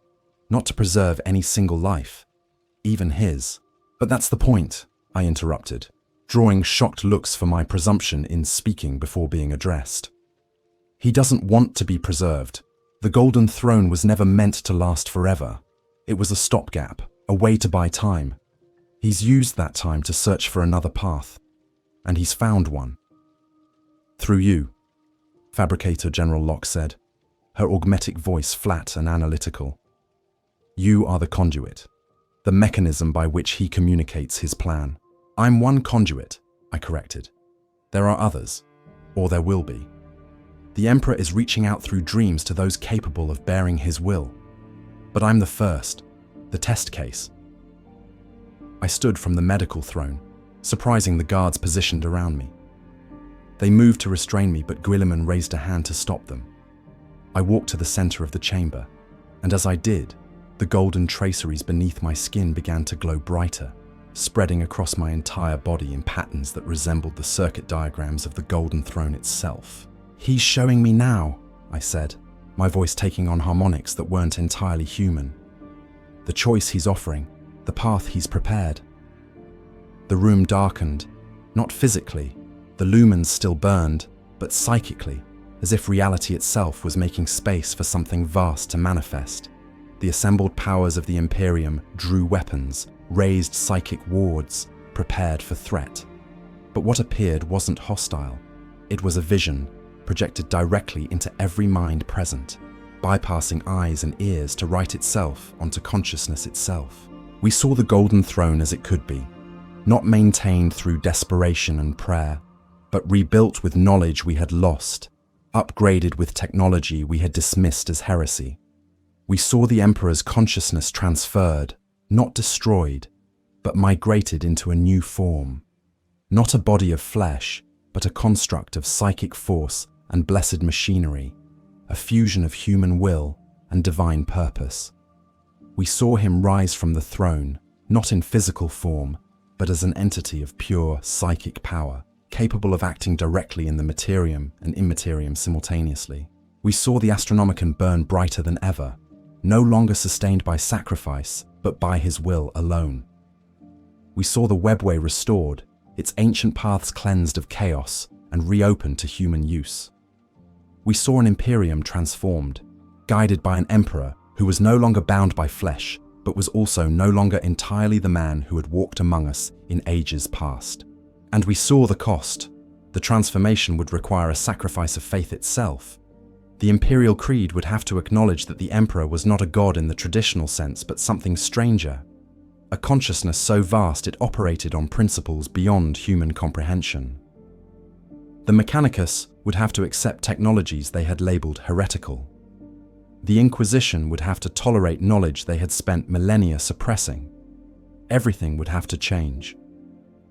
Speaker 1: not to preserve any single life, even his. But that's the point, I interrupted, drawing shocked looks for my presumption in speaking before being addressed. He doesn't want to be preserved. The Golden Throne was never meant to last forever. It was a stopgap, a way to buy time. He's used that time to search for another path, and he's found one. Through you, Fabricator General Locke said, her augmetic voice flat and analytical. You are the conduit, the mechanism by which he communicates his plan. I'm one conduit, I corrected. There are others, or there will be. The Emperor is reaching out through dreams to those capable of bearing his will. But I'm the first, the test case. I stood from the medical throne, surprising the guards positioned around me. They moved to restrain me, but Guilliman raised a hand to stop them. I walked to the center of the chamber, and as I did, the golden traceries beneath my skin began to glow brighter, spreading across my entire body in patterns that resembled the circuit diagrams of the Golden Throne itself. "He's showing me now," I said, my voice taking on harmonics that weren't entirely human. "The choice he's offering, the path he's prepared." The room darkened, not physically, the lumens still burned, but psychically, as if reality itself was making space for something vast to manifest. The assembled powers of the Imperium drew weapons, raised psychic wards, prepared for threat. But what appeared wasn't hostile. It was a vision, projected directly into every mind present, bypassing eyes and ears to write itself onto consciousness itself. We saw the Golden Throne as it could be, not maintained through desperation and prayer, but rebuilt with knowledge we had lost, upgraded with technology we had dismissed as heresy. We saw the Emperor's consciousness transferred, not destroyed, but migrated into a new form. Not a body of flesh, but a construct of psychic force and blessed machinery, a fusion of human will and divine purpose. We saw him rise from the throne, not in physical form, but as an entity of pure psychic power, capable of acting directly in the materium and immaterium simultaneously. We saw the Astronomicon burn brighter than ever, no longer sustained by sacrifice, but by his will alone. We saw the webway restored, its ancient paths cleansed of chaos and reopened to human use. We saw an Imperium transformed, guided by an emperor who was no longer bound by flesh, but was also no longer entirely the man who had walked among us in ages past. And we saw the cost. The transformation would require a sacrifice of faith itself. The imperial creed would have to acknowledge that the emperor was not a god in the traditional sense, but something stranger, a consciousness so vast it operated on principles beyond human comprehension. The Mechanicus would have to accept technologies they had labeled heretical. The Inquisition would have to tolerate knowledge they had spent millennia suppressing. Everything would have to change,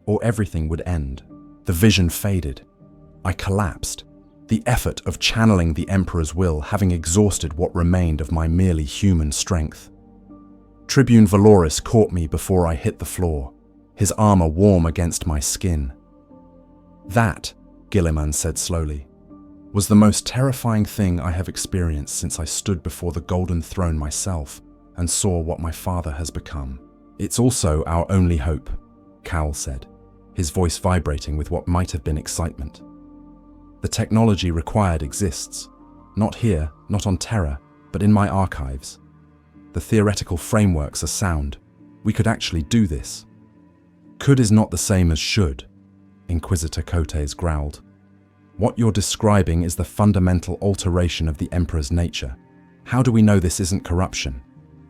Speaker 1: or everything would end. The vision faded. I collapsed, the effort of channeling the Emperor's will having exhausted what remained of my merely human strength. Tribune Valoris caught me before I hit the floor, his armor warm against my skin. "That," Guilliman said slowly, "was the most terrifying thing I have experienced since I stood before the Golden Throne myself and saw what my father has become. It's also our only hope," Cal said, his voice vibrating with what might have been excitement. "The technology required exists, not here, not on Terra, but in my archives. The theoretical frameworks are sound. We could actually do this." "Could is not the same as should," Inquisitor Cotes growled. "What you're describing is the fundamental alteration of the Emperor's nature. How do we know this isn't corruption?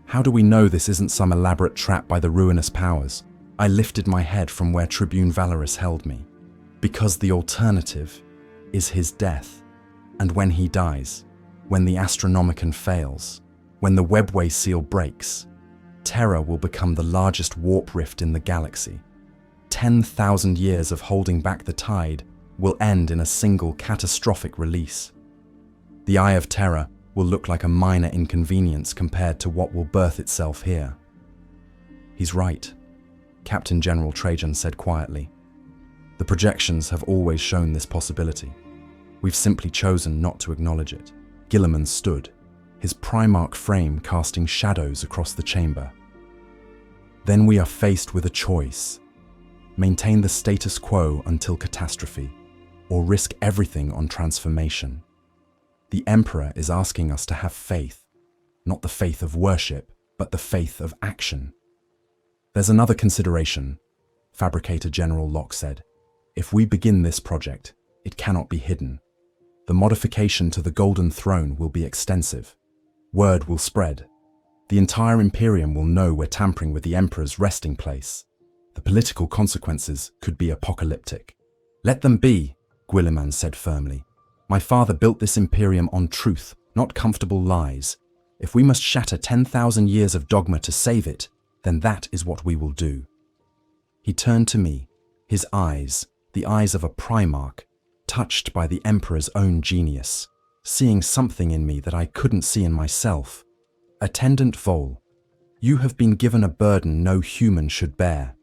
Speaker 1: How do we know this isn't some elaborate trap by the ruinous powers?" I lifted my head from where Tribune Valoris held me. "Because the alternative is his death. And when he dies, when the Astronomicon fails, when the webway seal breaks, Terra will become the largest warp rift in the galaxy. 10,000 years of holding back the tide will end in a single catastrophic release. The Eye of Terra will look like a minor inconvenience compared to what will birth itself here." "He's right," Captain General Trajan said quietly. "The projections have always shown this possibility. We've simply chosen not to acknowledge it." Guilliman stood, his Primarch frame casting shadows across the chamber. "Then we are faced with a choice. Maintain the status quo until catastrophe, or risk everything on transformation. The Emperor is asking us to have faith, not the faith of worship, but the faith of action." "There's another consideration," Fabricator General Locke said. "If we begin this project, it cannot be hidden. The modification to the Golden Throne will be extensive. Word will spread. The entire Imperium will know we're tampering with the Emperor's resting place. The political consequences could be apocalyptic." "Let them be," Guilliman said firmly. "My father built this Imperium on truth, not comfortable lies. If we must shatter 10,000 years of dogma to save it, then that is what we will do." He turned to me, his eyes, the eyes of a Primarch, touched by the Emperor's own genius. seeing something in me that I couldn't see in myself. Attendant Vohl, you have been given a burden no human should bear.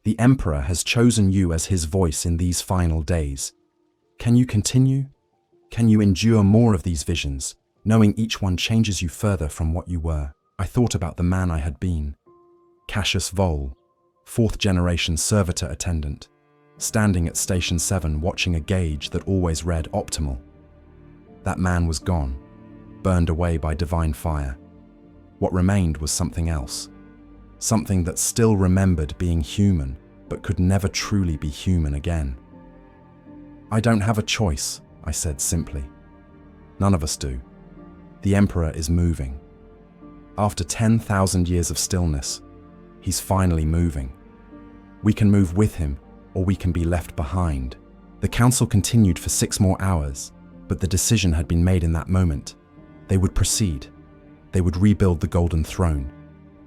Speaker 1: The Emperor has chosen you as his voice in these final days. Can you continue? Can you endure more of these visions, knowing each one changes you further from what you were? I thought about the man I had been. Cassius Vohl, 4th generation servitor attendant, standing at Station 7 watching a gauge that always read optimal. That man was gone, burned away by divine fire. What remained was something else. Something that still remembered being human, but could never truly be human again. I don't have a choice, I said simply. None of us do. The Emperor is moving. After 10,000 years of stillness, he's finally moving. We can move with him, or we can be left behind. The council continued for 6 more hours, but the decision had been made in that moment. They would proceed. They would rebuild the Golden Throne.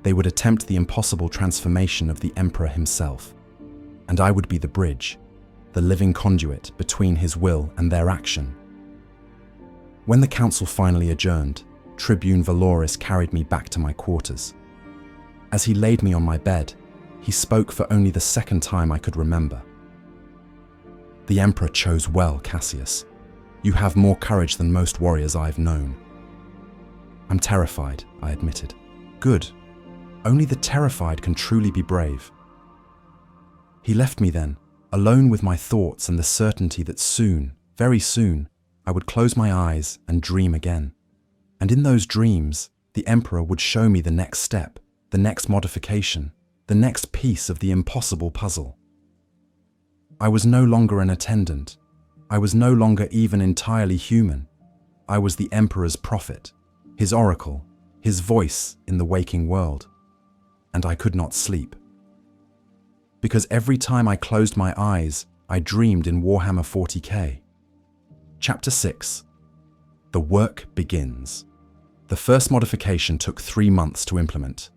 Speaker 1: They would attempt the impossible transformation of the Emperor himself. And I would be the bridge, the living conduit between his will and their action. When the council finally adjourned, Tribune Valoris carried me back to my quarters. As he laid me on my bed, he spoke for only the second time I could remember. The Emperor chose well, Cassius. You have more courage than most warriors I've known. I'm terrified, I admitted. Good. Only the terrified can truly be brave. He left me then, alone with my thoughts and the certainty that soon, very soon, I would close my eyes and dream again. And in those dreams, the Emperor would show me the next step, the next modification, the next piece of the impossible puzzle. I was no longer an attendant. I was no longer even entirely human. I was the Emperor's prophet, his oracle, his voice in the waking world. And I could not sleep. Because every time I closed my eyes, I dreamed in Warhammer 40K. Chapter 6. The work begins. The first modification took 3 months to implement.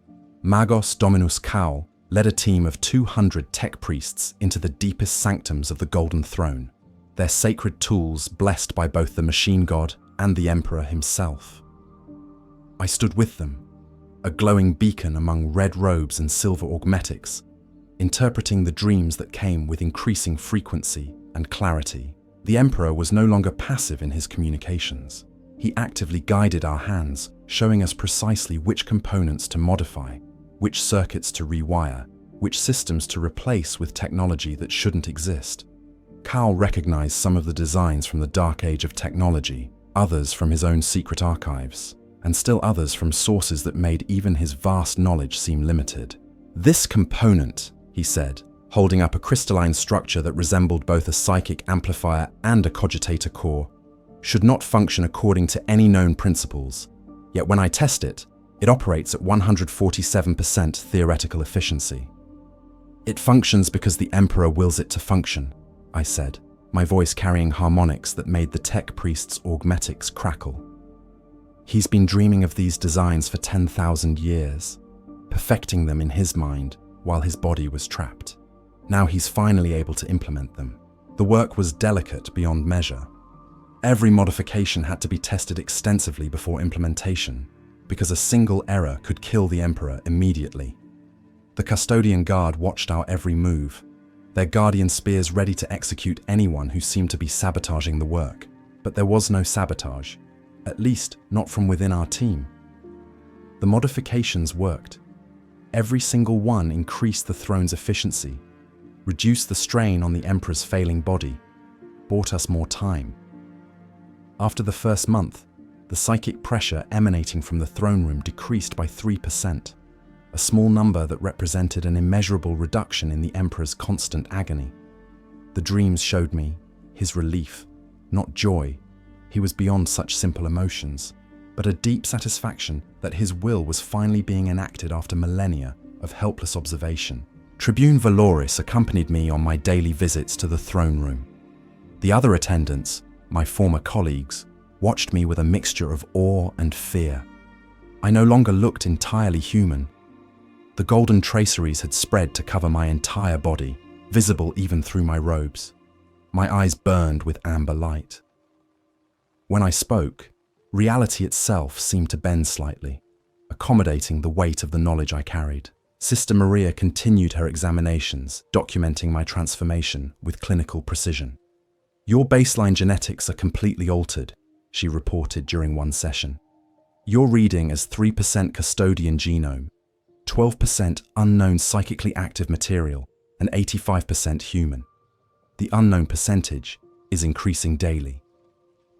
Speaker 1: Magos Dominus Caul led a team of 200 tech priests into the deepest sanctums of the Golden Throne, their sacred tools blessed by both the machine god and the Emperor himself. I stood with them, a glowing beacon among red robes and silver augmetics, interpreting the dreams that came with increasing frequency and clarity. The Emperor was no longer passive in his communications. He actively guided our hands, showing us precisely which components to modify, which circuits to rewire, which systems to replace with technology that shouldn't exist. Caul recognized some of the designs from the dark age of technology, others from his own secret archives, and still others from sources that made even his vast knowledge seem limited. This component, he said, holding up a crystalline structure that resembled both a psychic amplifier and a cogitator core, should not function according to any known principles. Yet when I test it, it operates at 147% theoretical efficiency. It functions because the Emperor wills it to function, I said, my voice carrying harmonics that made the tech priest's augmetics crackle. He's been dreaming of these designs for 10,000 years, perfecting them in his mind while his body was trapped. Now he's finally able to implement them. The work was delicate beyond measure. Every modification had to be tested extensively before implementation, because a single error could kill the Emperor immediately. The custodian guard watched our every move, their guardian spears ready to execute anyone who seemed to be sabotaging the work. But there was no sabotage, at least not from within our team. The modifications worked. Every single one increased the throne's efficiency, reduced the strain on the Emperor's failing body, bought us more time. After the first month, the psychic pressure emanating from the throne room decreased by 3%, a small number that represented an immeasurable reduction in the Emperor's constant agony. The dreams showed me his relief, not joy. He was beyond such simple emotions, but a deep satisfaction that his will was finally being enacted after millennia of helpless observation. Tribune Valoris accompanied me on my daily visits to the throne room. The other attendants, my former colleagues, watched me with a mixture of awe and fear. I no longer looked entirely human. The golden traceries had spread to cover my entire body, visible even through my robes. My eyes burned with amber light. When I spoke, reality itself seemed to bend slightly, accommodating the weight of the knowledge I carried. Sister Maria continued her examinations, documenting my transformation with clinical precision. "Your baseline genetics are completely altered," she reported during one session. "You're reading as 3% custodian genome, 12% unknown psychically active material, and 85% human. The unknown percentage is increasing daily."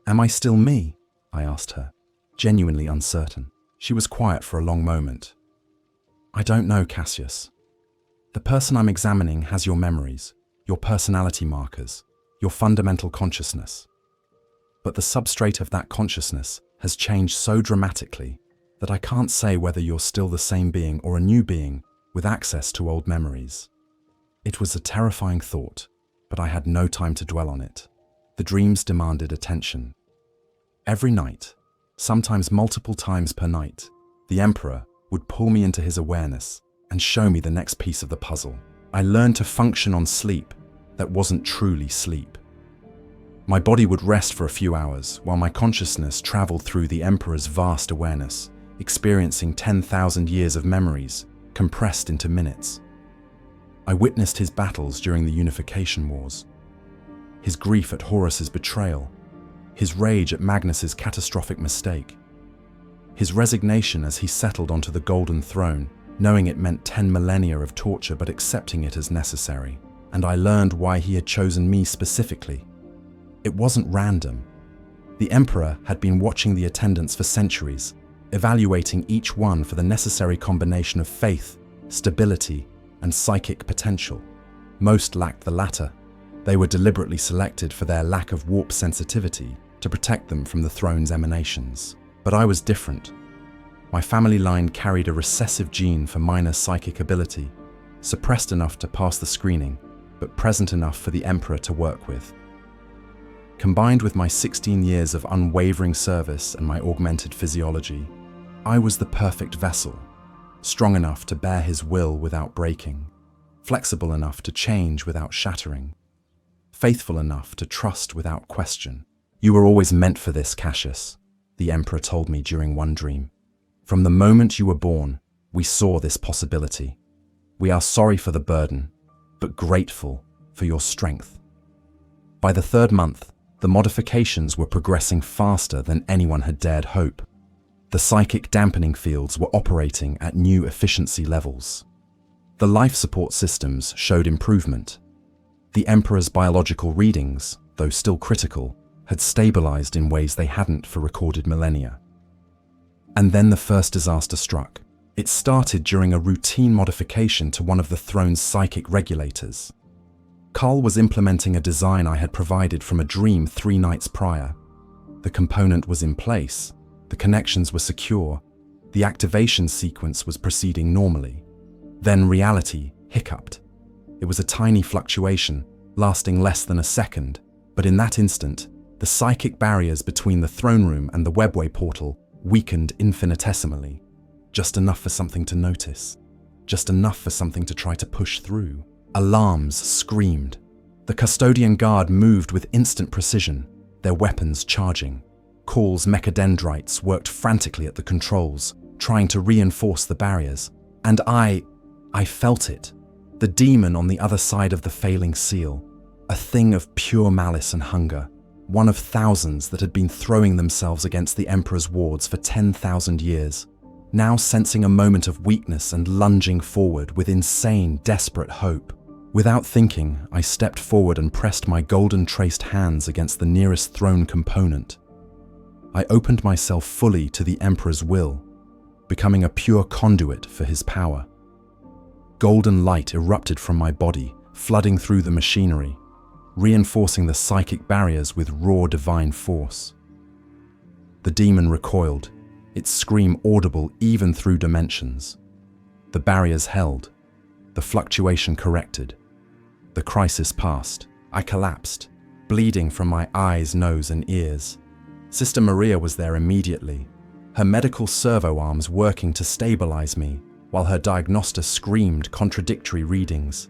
Speaker 1: "Am I still me?" I asked her, genuinely uncertain. She was quiet for a long moment. "I don't know, Cassius. The person I'm examining has your memories, your personality markers, your fundamental consciousness. But the substrate of that consciousness has changed so dramatically that I can't say whether you're still the same being or a new being with access to old memories." It was a terrifying thought, but I had no time to dwell on it. The dreams demanded attention. Every night, sometimes multiple times per night, the Emperor would pull me into his awareness and show me the next piece of the puzzle. I learned to function on sleep that wasn't truly sleep. My body would rest for a few hours while my consciousness traveled through the Emperor's vast awareness, experiencing 10,000 years of memories compressed into minutes. I witnessed his battles during the Unification Wars, his grief at Horus's betrayal, his rage at Magnus's catastrophic mistake, his resignation as he settled onto the Golden Throne, knowing it meant 10 millennia of torture but accepting it as necessary. And I learned why he had chosen me specifically. It wasn't random. The Emperor had been watching the attendants for centuries, evaluating each one for the necessary combination of faith, stability, and psychic potential. Most lacked the latter. They were deliberately selected for their lack of warp sensitivity to protect them from the throne's emanations. But I was different. My family line carried a recessive gene for minor psychic ability, suppressed enough to pass the screening, but present enough for the Emperor to work with. Combined with my 16 years of unwavering service and my augmented physiology, I was the perfect vessel, strong enough to bear his will without breaking, flexible enough to change without shattering, faithful enough to trust without question. "You were always meant for this, Cassius," the Emperor told me during one dream. "From the moment you were born, we saw this possibility. We are sorry for the burden, but grateful for your strength." By the 3rd month, the modifications were progressing faster than anyone had dared hope. The psychic dampening fields were operating at new efficiency levels. The life support systems showed improvement. The Emperor's biological readings, though still critical, had stabilized in ways they hadn't for recorded millennia. And then the first disaster struck. It started during a routine modification to one of the throne's psychic regulators. Carl was implementing a design I had provided from a dream 3 nights prior. The component was in place, the connections were secure, the activation sequence was proceeding normally. Then reality hiccuped. It was a tiny fluctuation, lasting less than a second, but in that instant, the psychic barriers between the throne room and the webway portal weakened infinitesimally. Just enough for something to notice. Just enough for something to try to push through. Alarms screamed. The custodian guard moved with instant precision, their weapons charging. Call's mechadendrites worked frantically at the controls, trying to reinforce the barriers. And I felt it. The demon on the other side of the failing seal. A thing of pure malice and hunger. One of thousands that had been throwing themselves against the Emperor's wards for 10,000 years. Now sensing a moment of weakness and lunging forward with insane, desperate hope. Without thinking, I stepped forward and pressed my golden-traced hands against the nearest throne component. I opened myself fully to the Emperor's will, becoming a pure conduit for his power. Golden light erupted from my body, flooding through the machinery, reinforcing the psychic barriers with raw divine force. The demon recoiled, its scream audible even through dimensions. The barriers held, the fluctuation corrected. The crisis passed. I collapsed, bleeding from my eyes, nose, and ears. Sister Maria was there immediately, her medical servo arms working to stabilize me, while her diagnosta screamed contradictory readings.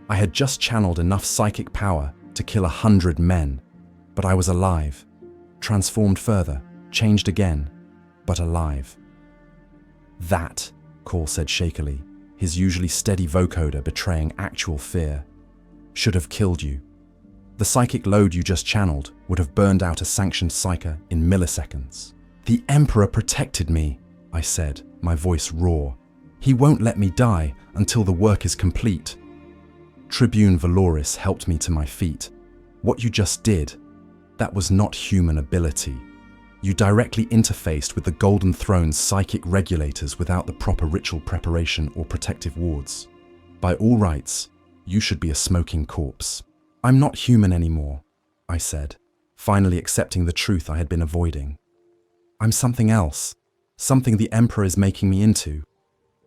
Speaker 1: I had just channeled enough psychic power to kill 100 men, but I was alive. transformed further, changed again, but alive. That, Call said shakily, his usually steady vocoder betraying actual fear, should have killed you. The psychic load you just channeled would have burned out a sanctioned psyker in milliseconds. The Emperor protected me, I said, my voice raw. He won't let me die until the work is complete. Tribune Valoris helped me to my feet. What you just did, that was not human ability. You directly interfaced with the Golden Throne's psychic regulators without the proper ritual preparation or protective wards. By all rights, you should be a smoking corpse. I'm not human anymore, I said, finally accepting the truth I had been avoiding. I'm something else, something the Emperor is making me into.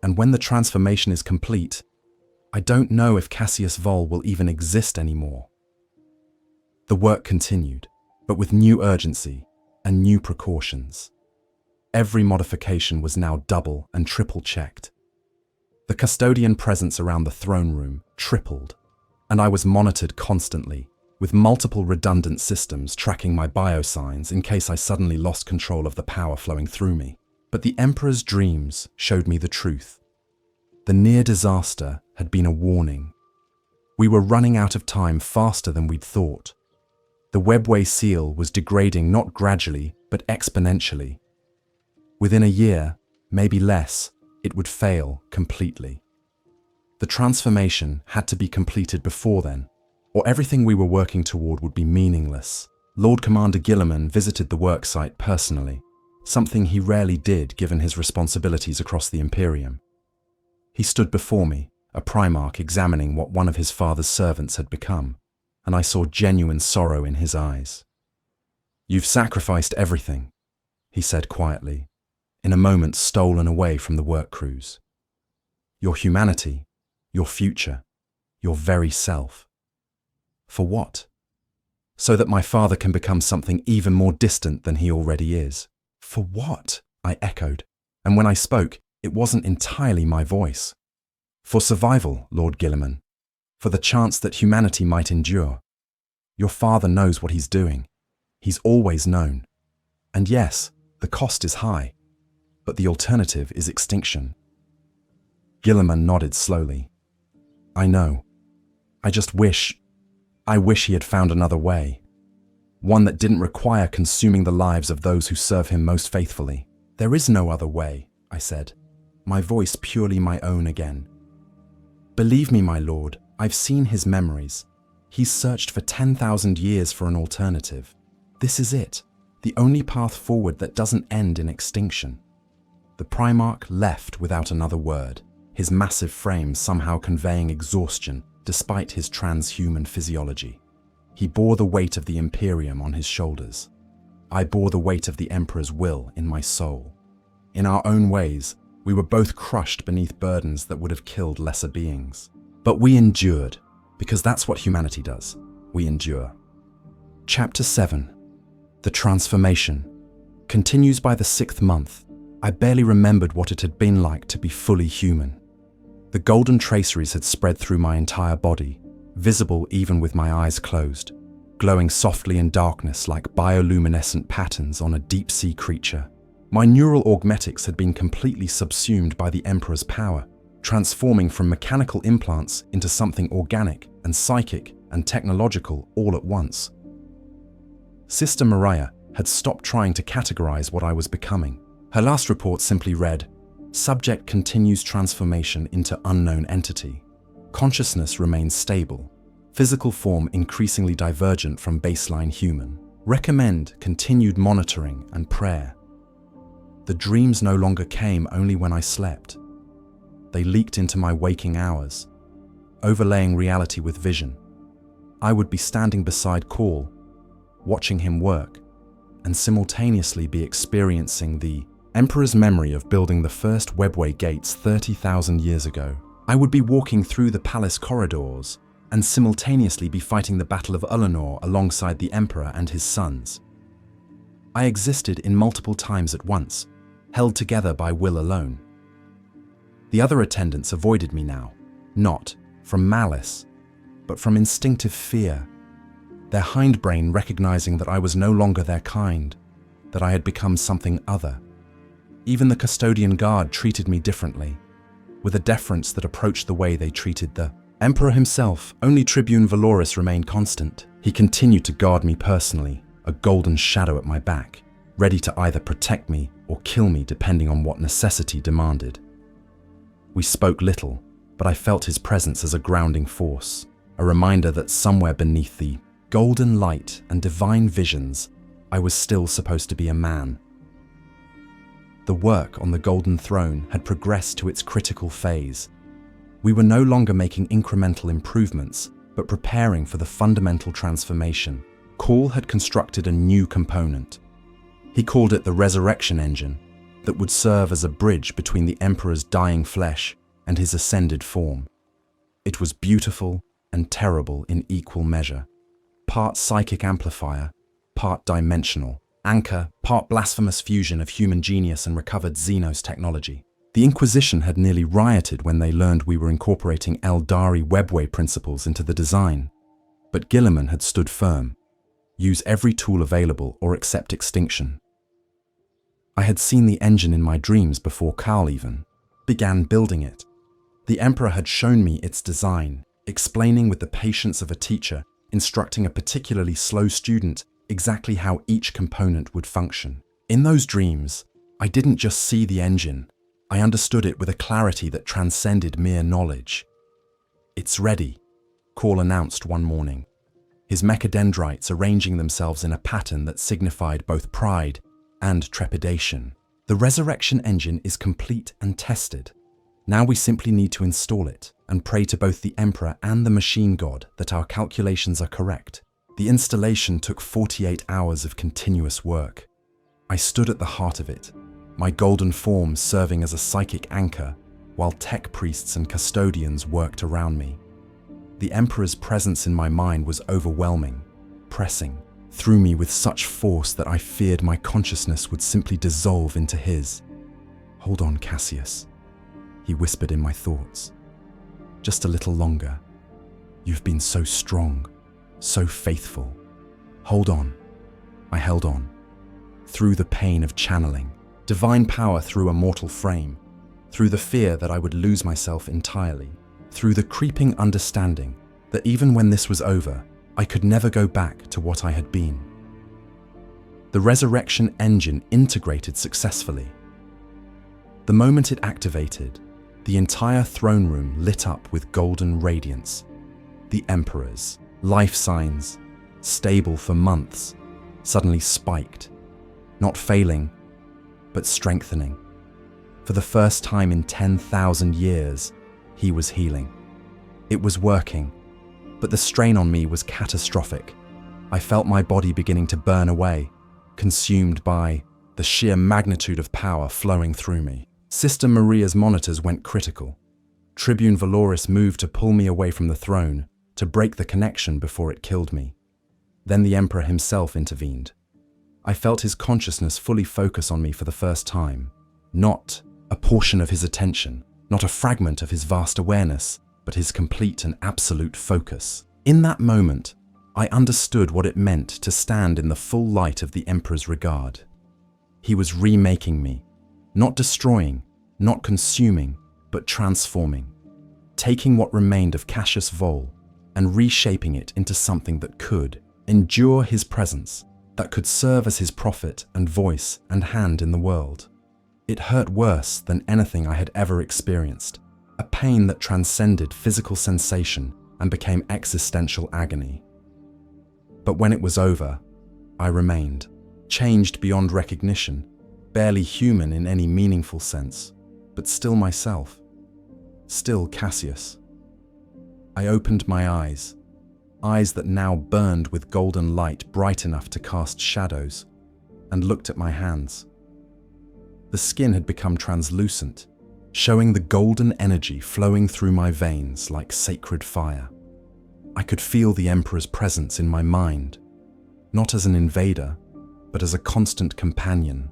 Speaker 1: And when the transformation is complete, I don't know if Cassius Vohl will even exist anymore. The work continued, but with new urgency and new precautions. Every modification was now double and triple checked. The custodian presence around the throne room tripled, and I was monitored constantly, with multiple redundant systems tracking my biosigns in case I suddenly lost control of the power flowing through me. But the Emperor's dreams showed me the truth. The near disaster had been a warning. We were running out of time faster than we'd thought. The webway seal was degrading not gradually, but exponentially. Within a year, maybe less, it would fail completely. The transformation had to be completed before then, or everything we were working toward would be meaningless. Lord Commander Guilliman visited the worksite personally, something he rarely did given his responsibilities across the Imperium. He stood before me, a Primarch examining what one of his father's servants had become, and I saw genuine sorrow in his eyes. "You've sacrificed everything," he said quietly, in a moment stolen away from the work crews. "Your humanity, your future, your very self. For what? So that my father can become something even more distant than he already is. For what?" I echoed, and when I spoke, it wasn't entirely my voice. "For survival, Lord Guilliman. For the chance that humanity might endure. Your father knows what he's doing. He's always known. And yes, the cost is high, but the alternative is extinction." Guilliman nodded slowly. "I know. I wish he had found another way. One that didn't require consuming the lives of those who serve him most faithfully." "There is no other way," I said, my voice purely my own again. "Believe me, my lord, I've seen his memories. He's searched for 10,000 years for an alternative. This is it, the only path forward that doesn't end in extinction." The Primarch left without another word, his massive frame somehow conveying exhaustion despite his transhuman physiology. He bore the weight of the Imperium on his shoulders. I bore the weight of the Emperor's will in my soul. In our own ways, we were both crushed beneath burdens that would have killed lesser beings. But we endured, because that's what humanity does. We endure. Chapter 7. The Transformation. Continues by the 6th month. I barely remembered what it had been like to be fully human. The golden traceries had spread through my entire body, visible even with my eyes closed, glowing softly in darkness like bioluminescent patterns on a deep-sea creature. My neural augmetics had been completely subsumed by the Emperor's power, transforming from mechanical implants into something organic and psychic and technological all at once. Sister Mariah had stopped trying to categorize what I was becoming. Her last report simply read, "Subject continues transformation into unknown entity. Consciousness remains stable. Physical form increasingly divergent from baseline human. Recommend continued monitoring and prayer." The dreams no longer came only when I slept. They leaked into my waking hours, overlaying reality with vision. I would be standing beside Call, watching him work, and simultaneously be experiencing the Emperor's memory of building the first webway gates 30,000 years ago. I would be walking through the palace corridors and simultaneously be fighting the Battle of Ullanor alongside the Emperor and his sons. I existed in multiple times at once, held together by will alone. The other attendants avoided me now, not from malice, but from instinctive fear. their hindbrain recognizing that I was no longer their kind, that I had become something other. Even the custodian guard treated me differently, with a deference that approached the way they treated the Emperor himself. Only Tribune Valoris remained constant. He continued to guard me personally, a golden shadow at my back, ready to either protect me or kill me depending on what necessity demanded. We spoke little, but I felt his presence as a grounding force, a reminder that somewhere beneath the golden light and divine visions, I was still supposed to be a man. The work on the Golden Throne had progressed to its critical phase. We were no longer making incremental improvements, but preparing for the fundamental transformation. Cawl had constructed a new component. He called it the Resurrection Engine, that would serve as a bridge between the Emperor's dying flesh and his ascended form. It was beautiful and terrible in equal measure. Part psychic amplifier, part dimensional, anchor, part blasphemous fusion of human genius and recovered Xenos technology. The Inquisition had nearly rioted when they learned we were incorporating Eldari webway principles into the design. But Guilliman had stood firm. Use every tool available or accept extinction. I had seen the engine in my dreams before Cawl even began building it. The Emperor had shown me its design, explaining with the patience of a teacher, instructing a particularly slow student exactly how each component would function. In those dreams, I didn't just see the engine, I understood it with a clarity that transcended mere knowledge. "It's ready," Cawl announced one morning, his mechadendrites arranging themselves in a pattern that signified both pride and trepidation. "The resurrection engine is complete and tested. Now we simply need to install it and pray to both the Emperor and the machine god that our calculations are correct." The installation took 48 hours of continuous work. I stood at the heart of it, my golden form serving as a psychic anchor, while tech priests and custodians worked around me. The Emperor's presence in my mind was overwhelming, pressing through me with such force that I feared my consciousness would simply dissolve into his. "Hold on, Cassius," he whispered in my thoughts. "Just a little longer. You've been so strong, so faithful. Hold on." I held on. Through the pain of channeling, divine power through a mortal frame, through the fear that I would lose myself entirely, through the creeping understanding that even when this was over, I could never go back to what I had been. The resurrection engine integrated successfully. The moment it activated, the entire throne room lit up with golden radiance. The Emperor's life signs, stable for months, suddenly spiked, not failing, but strengthening. For the first time in 10,000 years, he was healing. It was working, but the strain on me was catastrophic. I felt my body beginning to burn away, consumed by the sheer magnitude of power flowing through me. Sister Maria's monitors went critical. Tribune Valoris moved to pull me away from the throne, to break the connection before it killed me. Then the Emperor himself intervened. I felt his consciousness fully focus on me for the first time. Not a portion of his attention, not a fragment of his vast awareness, but his complete and absolute focus. In that moment, I understood what it meant to stand in the full light of the Emperor's regard. He was remaking me, not destroying, not consuming, but transforming, taking what remained of Cassius Vohl and reshaping it into something that could endure his presence, that could serve as his prophet and voice and hand in the world. It hurt worse than anything I had ever experienced, a pain that transcended physical sensation and became existential agony. But when it was over, I remained, changed beyond recognition, barely human in any meaningful sense, but still myself, still Cassius. I opened my eyes that now burned with golden light bright enough to cast shadows, and looked at my hands. The skin had become translucent, showing the golden energy flowing through my veins like sacred fire. I could feel the Emperor's presence in my mind, not as an invader, but as a constant companion,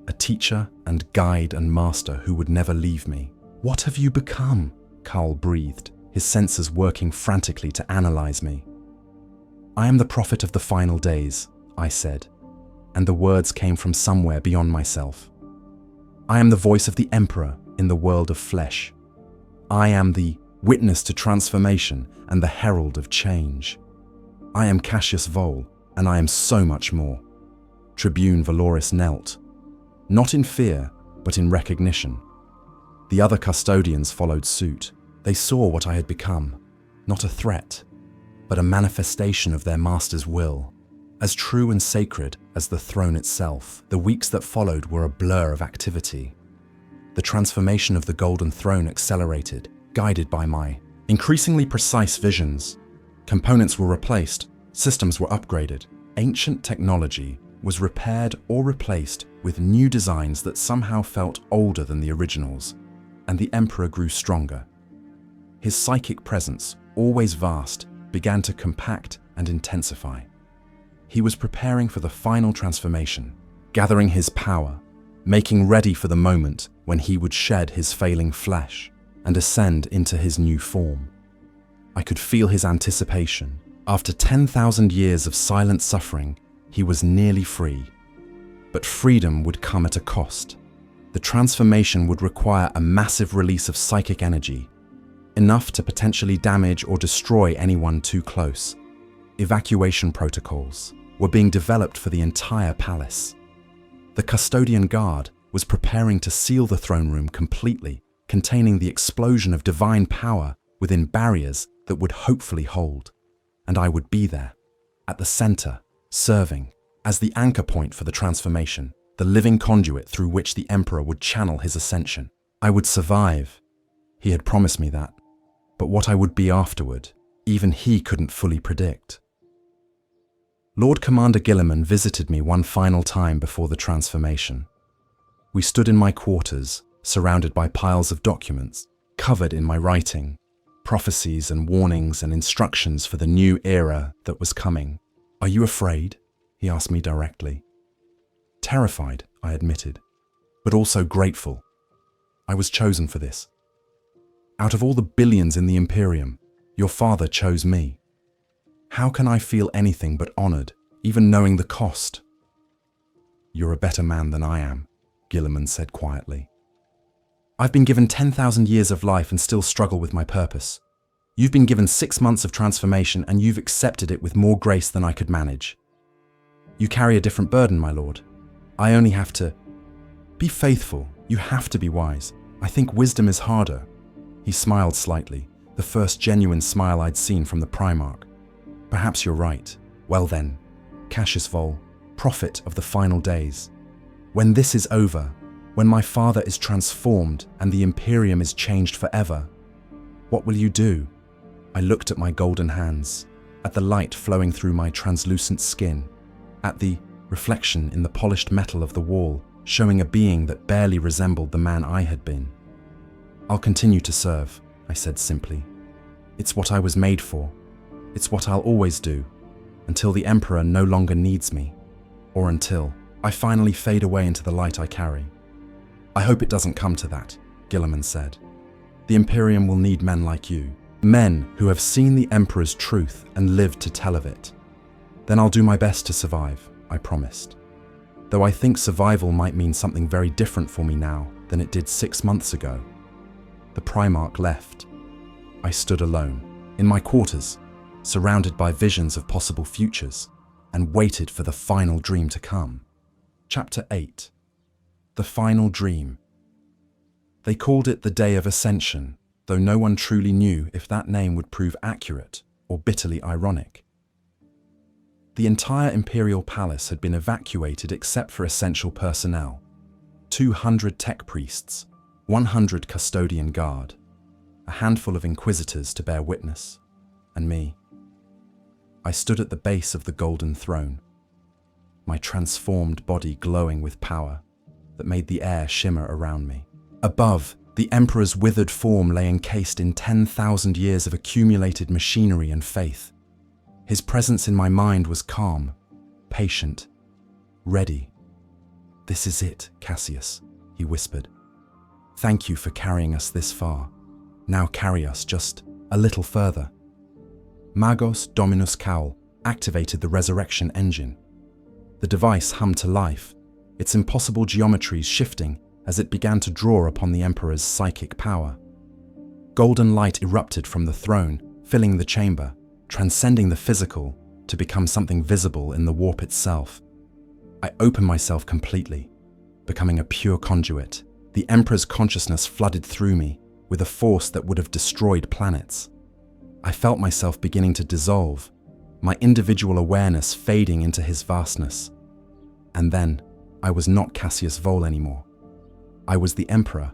Speaker 1: a teacher and guide and master who would never leave me. "What have you become?" Cawl breathed, his senses working frantically to analyze me. I am the prophet of the final days, I said, and the words came from somewhere beyond myself. I am the voice of the Emperor in the world of flesh. I am the witness to transformation and the herald of change. I am Cassius Vohl, and I am so much more. Tribune Valoris knelt, not in fear, but in recognition. The other custodians followed suit. They saw what I had become, not a threat, but a manifestation of their master's will. As true and sacred as the throne itself, the weeks that followed were a blur of activity. The transformation of the Golden Throne accelerated, guided by my increasingly precise visions. Components were replaced, systems were upgraded. Ancient technology was repaired or replaced with new designs that somehow felt older than the originals, and the Emperor grew stronger. His psychic presence, always vast, began to compact and intensify. He was preparing for the final transformation, gathering his power, making ready for the moment when he would shed his failing flesh and ascend into his new form. I could feel his anticipation. After 10,000 years of silent suffering, he was nearly free. But freedom would come at a cost. The transformation would require a massive release of psychic energy, enough to potentially damage or destroy anyone too close. Evacuation protocols were being developed for the entire palace. The custodian guard was preparing to seal the throne room completely, containing the explosion of divine power within barriers that would hopefully hold. And I would be there, at the center, serving as the anchor point for the transformation, the living conduit through which the Emperor would channel his ascension. I would survive. He had promised me that. But what I would be afterward, even he couldn't fully predict. Lord Commander Guilliman visited me one final time before the transformation. We stood in my quarters, surrounded by piles of documents, covered in my writing, prophecies and warnings and instructions for the new era that was coming. "Are you afraid?" he asked me directly. Terrified, I admitted, but also grateful. I was chosen for this. Out of all the billions in the Imperium, your father chose me. How can I feel anything but honored, even knowing the cost? "You're a better man than I am," Guilliman said quietly. "I've been given 10,000 years of life and still struggle with my purpose. You've been given 6 months of transformation and you've accepted it with more grace than I could manage. You carry a different burden, my lord. I only have to be faithful. You have to be wise. I think wisdom is harder." He smiled slightly, the first genuine smile I'd seen from the Primarch. "Perhaps you're right. Well then, Cassius Vohl, prophet of the final days. When this is over, when my father is transformed and the Imperium is changed forever, what will you do?" I looked at my golden hands, at the light flowing through my translucent skin, at the reflection in the polished metal of the wall, showing a being that barely resembled the man I had been. "I'll continue to serve," I said simply. "It's what I was made for. It's what I'll always do, until the Emperor no longer needs me, or until I finally fade away into the light I carry." "I hope it doesn't come to that," Guilliman said. "The Imperium will need men like you, men who have seen the Emperor's truth and lived to tell of it. Then I'll do my best to survive," I promised. Though I think survival might mean something very different for me now than it did 6 months ago. The Primarch left. I stood alone, in my quarters, surrounded by visions of possible futures, and waited for the final dream to come. Chapter 8. The Final Dream. They called it the Day of Ascension, though no one truly knew if that name would prove accurate or bitterly ironic. The entire Imperial Palace had been evacuated except for essential personnel. 200 tech priests, 100 custodian guard, a handful of inquisitors to bear witness, and me. I stood at the base of the Golden Throne, my transformed body glowing with power that made the air shimmer around me. Above, the Emperor's withered form lay encased in 10,000 years of accumulated machinery and faith. His presence in my mind was calm, patient, ready. "This is it, Cassius," he whispered. "Thank you for carrying us this far. Now carry us just a little further." Magos Dominus Caul, activated the resurrection engine. The device hummed to life, its impossible geometries shifting as it began to draw upon the Emperor's psychic power. Golden light erupted from the throne, filling the chamber, transcending the physical to become something visible in the warp itself. I opened myself completely, becoming a pure conduit. The Emperor's consciousness flooded through me with a force that would have destroyed planets. I felt myself beginning to dissolve, my individual awareness fading into his vastness. And then, I was not Cassius Vohl anymore. I was the Emperor.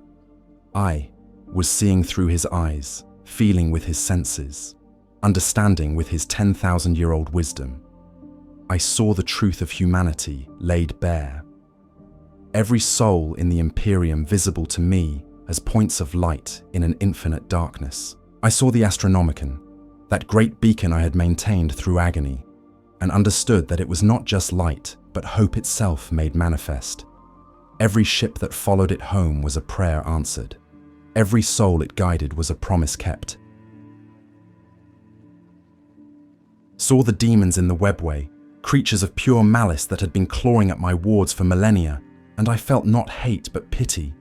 Speaker 1: I was seeing through his eyes, feeling with his senses, understanding with his 10,000-year-old wisdom. I saw the truth of humanity laid bare. Every soul in the Imperium visible to me as points of light in an infinite darkness. I saw the Astronomicon, that great beacon I had maintained through agony, and understood that it was not just light, but hope itself made manifest. Every ship that followed it home was a prayer answered. Every soul it guided was a promise kept. Saw the demons in the webway, creatures of pure malice that had been clawing at my wards for millennia, and I felt not hate but pity.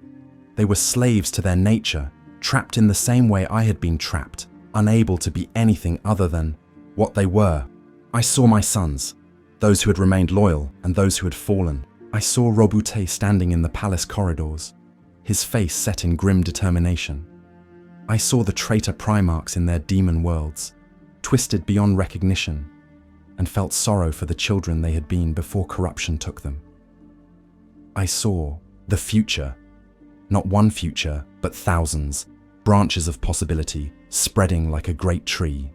Speaker 1: They were slaves to their nature, trapped in the same way I had been trapped, unable to be anything other than what they were. I saw my sons, those who had remained loyal and those who had fallen. I saw Robute standing in the palace corridors, his face set in grim determination. I saw the traitor Primarchs in their demon worlds, twisted beyond recognition, and felt sorrow for the children they had been before corruption took them. I saw the future, not one future, but thousands, branches of possibility spreading like a great tree.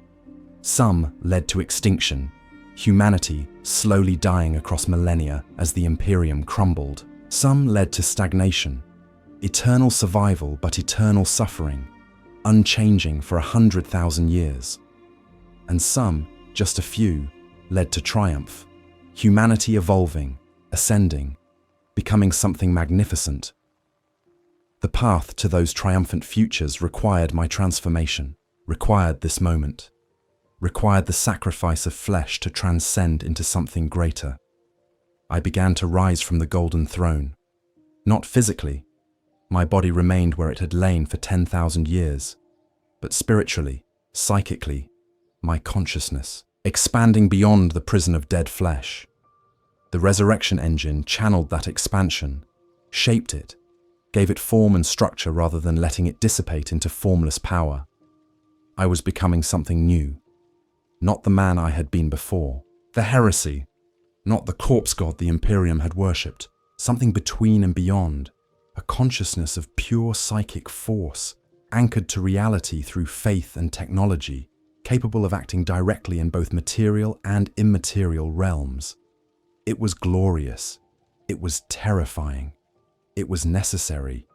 Speaker 1: Some led to extinction, humanity slowly dying across millennia as the Imperium crumbled. Some led to stagnation, eternal survival but eternal suffering, unchanging for 100,000 years. And some, just a few, led to triumph, humanity evolving, ascending, becoming something magnificent. The path to those triumphant futures required my transformation, required this moment, required the sacrifice of flesh to transcend into something greater. I began to rise from the golden throne. Not physically, my body remained where it had lain for 10,000 years, but spiritually, psychically, my consciousness, expanding beyond the prison of dead flesh. The resurrection engine channeled that expansion, shaped it, gave it form and structure rather than letting it dissipate into formless power. I was becoming something new, not the man I had been before, the Heresy, not the corpse god the Imperium had worshipped, something between and beyond, a consciousness of pure psychic force, anchored to reality through faith and technology, capable of acting directly in both material and immaterial realms. It was glorious. It was terrifying. It was necessary.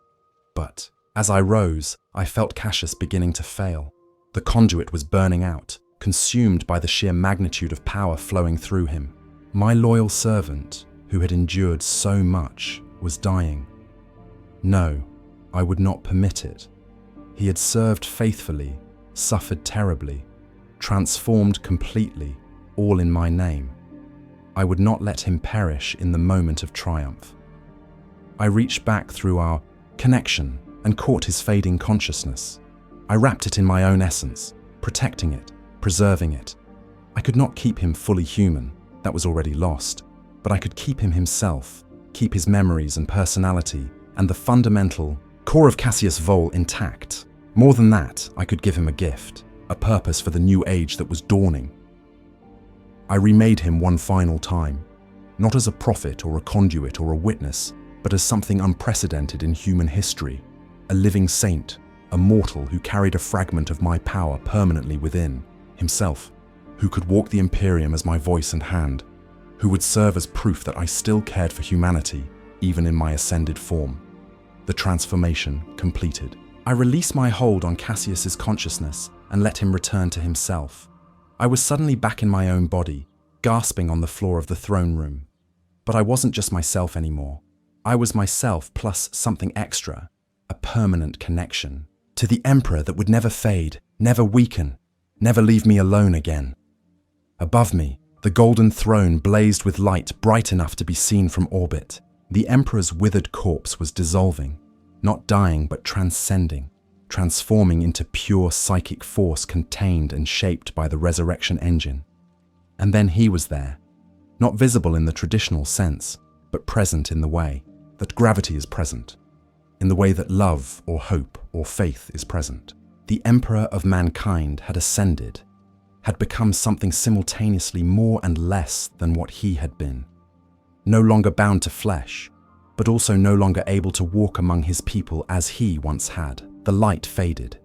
Speaker 1: But as I rose, I felt Cassius beginning to fail. The conduit was burning out, consumed by the sheer magnitude of power flowing through him. My loyal servant, who had endured so much, was dying. No, I would not permit it. He had served faithfully, suffered terribly, transformed completely, all in my name. I would not let him perish in the moment of triumph. I reached back through our connection and caught his fading consciousness. I wrapped it in my own essence, protecting it, preserving it. I could not keep him fully human, that was already lost, but I could keep him himself, keep his memories and personality, and the fundamental core of Cassius Vohl intact. More than that, I could give him a gift, a purpose for the new age that was dawning. I remade him one final time, not as a prophet or a conduit or a witness, but as something unprecedented in human history, a living saint, a mortal who carried a fragment of my power permanently within, himself, who could walk the Imperium as my voice and hand, who would serve as proof that I still cared for humanity, even in my ascended form. The transformation completed. I released my hold on Cassius's consciousness and let him return to himself. I was suddenly back in my own body, gasping on the floor of the throne room. But I wasn't just myself anymore. I was myself plus something extra, a permanent connection to the Emperor that would never fade, never weaken, never leave me alone again. Above me, The golden throne blazed with light bright enough to be seen from orbit. The Emperor's withered corpse was dissolving, not dying but transcending, transforming into pure psychic force contained and shaped by the resurrection engine. And then he was there, not visible in the traditional sense, but present in the way that gravity is present, in the way that love or hope or faith is present. The Emperor of mankind had ascended, had become something simultaneously more and less than what he had been. No longer bound to flesh, but also no longer able to walk among his people as he once had. The light faded.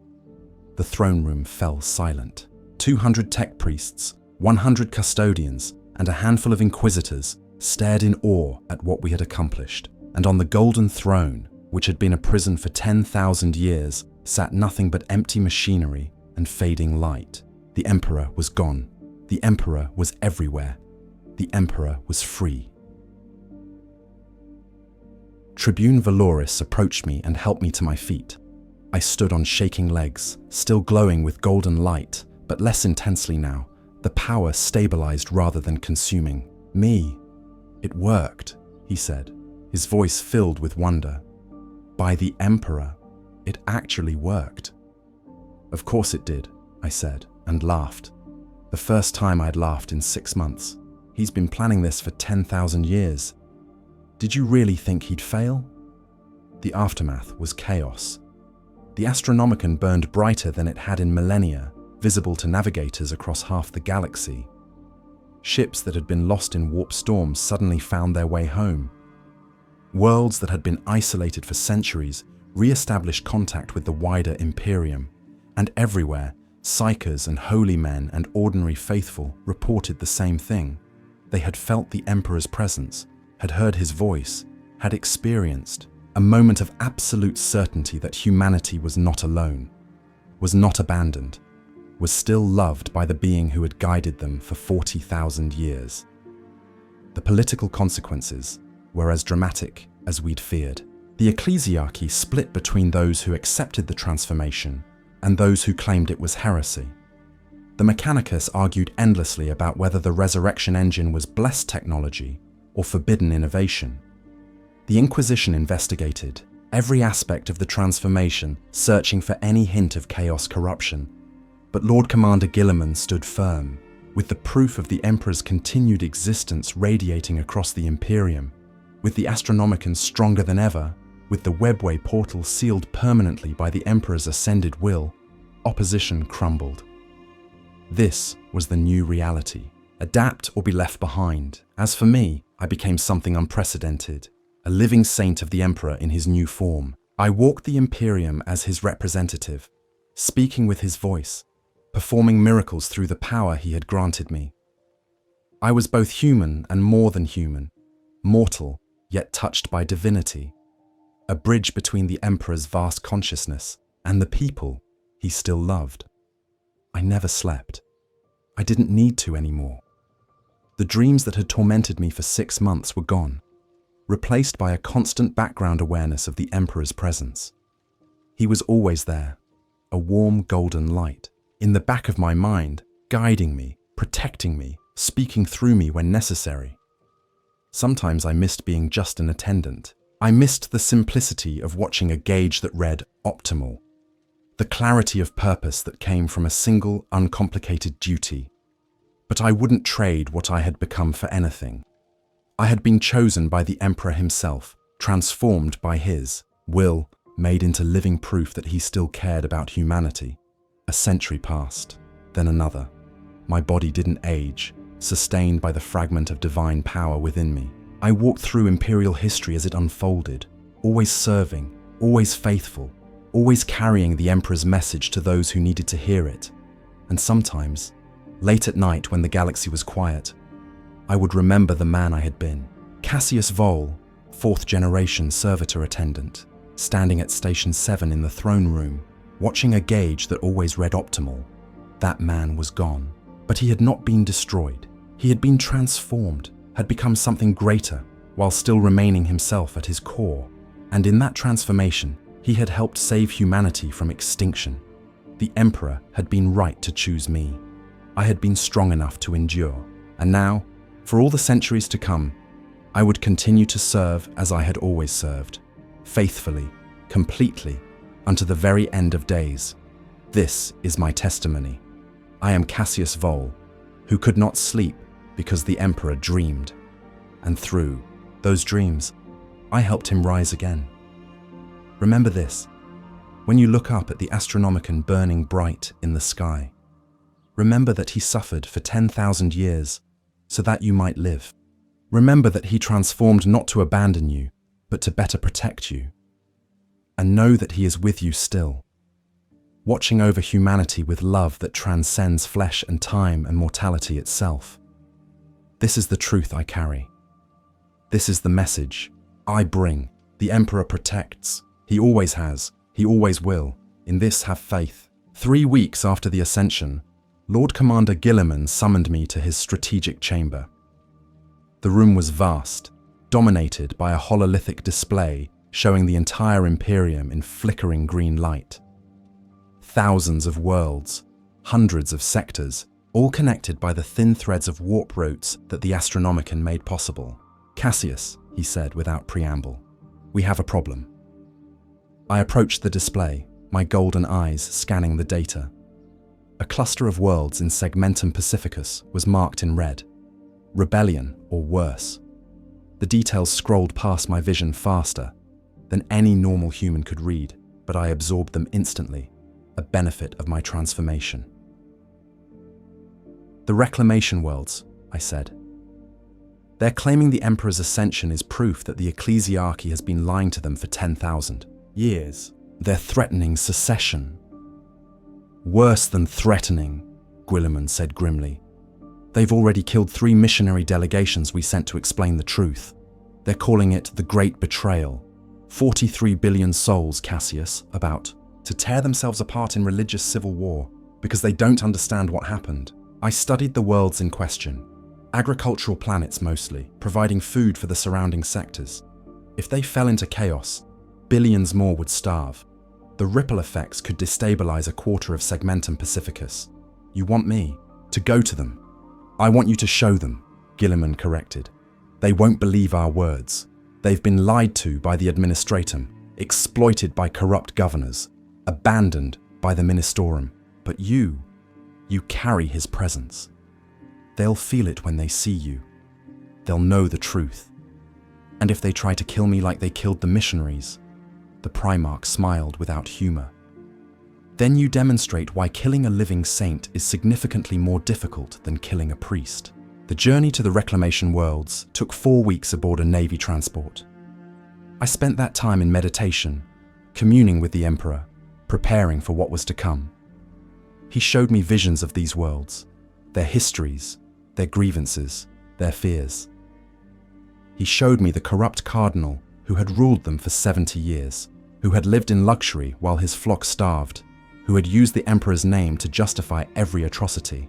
Speaker 1: The throne room fell silent. 200 tech priests, 100 custodians, and a handful of inquisitors stared in awe at what we had accomplished. And on the golden throne, which had been a prison for 10,000 years, sat nothing but empty machinery and fading light. The Emperor was gone. The Emperor was everywhere. The Emperor was free. Tribune Valoris approached me and helped me to my feet. I stood on shaking legs, still glowing with golden light, but less intensely now. The power stabilized rather than consuming me. It worked, he said, his voice filled with wonder. By the Emperor, it actually worked. Of course it did, I said, and laughed. The first time I'd laughed in 6 months. He's been planning this for 10,000 years. Did you really think he'd fail? The aftermath was chaos. The Astronomicon burned brighter than it had in millennia, visible to navigators across half the galaxy. Ships that had been lost in warp storms suddenly found their way home. Worlds that had been isolated for centuries re-established contact with the wider Imperium, and everywhere, psychers and holy men and ordinary faithful reported the same thing. They had felt the Emperor's presence, had heard his voice, had experienced a moment of absolute certainty that humanity was not alone, was not abandoned, was still loved by the being who had guided them for 40,000 years. The political consequences were as dramatic as we'd feared. The ecclesiarchy split between those who accepted the transformation and those who claimed it was heresy. The Mechanicus argued endlessly about whether the resurrection engine was blessed technology or forbidden innovation. The Inquisition investigated every aspect of the transformation, searching for any hint of chaos corruption. But Lord Commander Guilliman stood firm, with the proof of the Emperor's continued existence radiating across the Imperium, with the Astronomicon stronger than ever, with the webway portal sealed permanently by the Emperor's ascended will. Opposition crumbled. This was the new reality. Adapt or be left behind. As for me, I became something unprecedented, a living saint of the Emperor in his new form. I walked the Imperium as his representative, speaking with his voice, performing miracles through the power he had granted me. I was both human and more than human, mortal, yet touched by divinity, a bridge between the Emperor's vast consciousness and the people he still loved. I never slept. I didn't need to anymore. The dreams that had tormented me for 6 months were gone, replaced by a constant background awareness of the Emperor's presence. He was always there, a warm golden light, in the back of my mind, guiding me, protecting me, speaking through me when necessary. Sometimes I missed being just an attendant. I missed the simplicity of watching a gauge that read optimal, the clarity of purpose that came from a single, uncomplicated duty. But I wouldn't trade what I had become for anything. I had been chosen by the Emperor himself, transformed by his will, made into living proof that he still cared about humanity. A century passed, then another. My body didn't age, sustained by the fragment of divine power within me. I walked through Imperial history as it unfolded, always serving, always faithful, always carrying the Emperor's message to those who needed to hear it. And sometimes, late at night when the galaxy was quiet, I would remember the man I had been. Cassius Vohl, 4th generation servitor attendant, standing at Station 7 in the throne room, watching a gauge that always read optimal. That man was gone, but he had not been destroyed. He had been transformed, had become something greater, while still remaining himself at his core. And in that transformation, he had helped save humanity from extinction. The Emperor had been right to choose me. I had been strong enough to endure, And now, for all the centuries to come, I would continue to serve as I had always served, faithfully, completely, unto the very end of days. This is my testimony. I am Cassius Vohl, who could not sleep because the Emperor dreamed. And through those dreams, I helped him rise again. Remember this, when you look up at the Astronomicon burning bright in the sky, remember that he suffered for 10,000 years so that you might live. Remember that he transformed not to abandon you, but to better protect you. And know that he is with you still, watching over humanity with love that transcends flesh and time and mortality itself. This is the truth I carry. This is the message I bring. The Emperor protects. He always has. He always will. In this have faith. 3 weeks after the ascension, Lord Commander Guilliman summoned me to his strategic chamber. The room was vast, dominated by a hololithic display showing the entire Imperium in flickering green light. Thousands of worlds, hundreds of sectors, all connected by the thin threads of warp routes that the Astronomicon made possible. Cassius, he said without preamble, we have a problem. I approached the display, my golden eyes scanning the data. A cluster of worlds in Segmentum Pacificus was marked in red. Rebellion, or worse. The details scrolled past my vision faster than any normal human could read, but I absorbed them instantly, a benefit of my transformation. The Reclamation Worlds, I said. They're claiming the Emperor's ascension is proof that the ecclesiarchy has been lying to them for 10,000 years. They're threatening secession. Worse than threatening, Guilliman said grimly. They've already killed 3 missionary delegations we sent to explain the truth. They're calling it the Great Betrayal. 43 billion souls, Cassius, about to tear themselves apart in religious civil war because they don't understand what happened. I studied the worlds in question, agricultural planets mostly, providing food for the surrounding sectors. If they fell into chaos, billions more would starve. The ripple effects could destabilize a quarter of Segmentum Pacificus. You want me to go to them? I want you to show them, Guilliman corrected. They won't believe our words. They've been lied to by the administratum, exploited by corrupt governors, abandoned by the ministorum. But you carry his presence. They'll feel it when they see you. They'll know the truth. And if they try to kill me like they killed the missionaries, the Primarch smiled without humor. Then you demonstrate why killing a living saint is significantly more difficult than killing a priest. The journey to the Reclamation Worlds took 4 weeks aboard a Navy transport. I spent that time in meditation, communing with the Emperor, preparing for what was to come. He showed me visions of these worlds, their histories, their grievances, their fears. He showed me the corrupt cardinal who had ruled them for 70 years, who had lived in luxury while his flock starved, who had used the Emperor's name to justify every atrocity.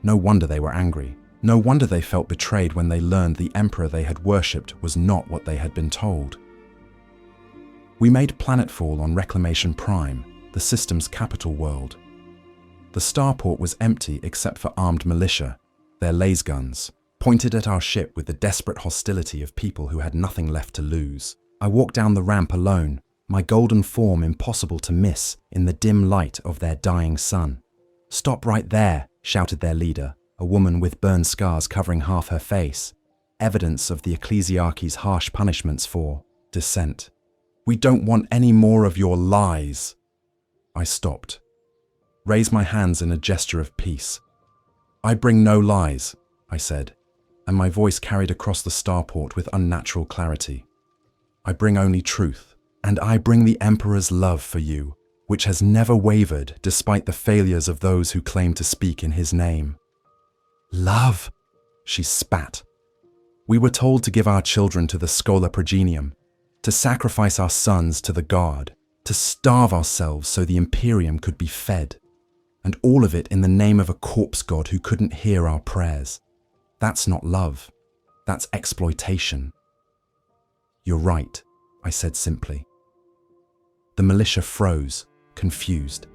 Speaker 1: No wonder they were angry. No wonder they felt betrayed when they learned the Emperor they had worshipped was not what they had been told. We made planetfall on Reclamation Prime, the system's capital world. The starport was empty except for armed militia, their laser guns, pointed at our ship with the desperate hostility of people who had nothing left to lose. I walked down the ramp alone, my golden form impossible to miss in the dim light of their dying sun. "Stop right there," shouted their leader, a woman with burn scars covering half her face, evidence of the ecclesiarchy's harsh punishments for dissent. "We don't want any more of your lies." I stopped, raised my hands in a gesture of peace. "I bring no lies," I said, and my voice carried across the starport with unnatural clarity. "I bring only truth, and I bring the Emperor's love for you, which has never wavered despite the failures of those who claim to speak in his name." "Love," she spat. "We were told to give our children to the Schola Progenium, to sacrifice our sons to the god, to starve ourselves so the Imperium could be fed, and all of it in the name of a corpse god who couldn't hear our prayers. That's not love. That's exploitation." "You're right," I said simply. The militia froze, confused.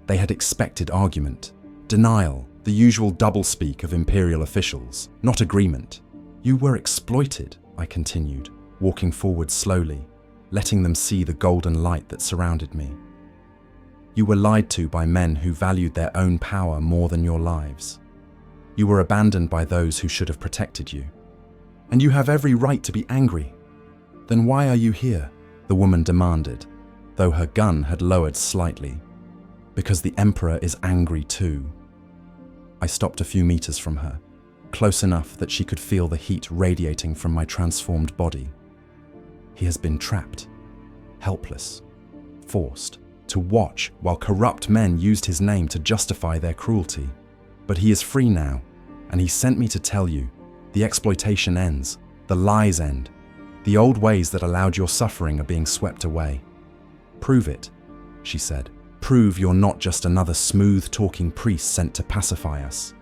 Speaker 1: They had expected argument, denial, The usual doublespeak of Imperial officials, not agreement. You were exploited, I continued, walking forward slowly, letting them see the golden light that surrounded me. You were lied to by men who valued their own power more than your lives. You were abandoned by those who should have protected you. And you have every right to be angry. Then why are you here? The woman demanded, though her gun had lowered slightly. Because the Emperor is angry too. I stopped a few meters from her, close enough that she could feel the heat radiating from my transformed body. He has been trapped, helpless, forced to watch while corrupt men used his name to justify their cruelty. But he is free now, and he sent me to tell you, the exploitation ends, the lies end. The old ways that allowed your suffering are being swept away. Prove it, she said. Prove you're not just another smooth-talking priest sent to pacify us.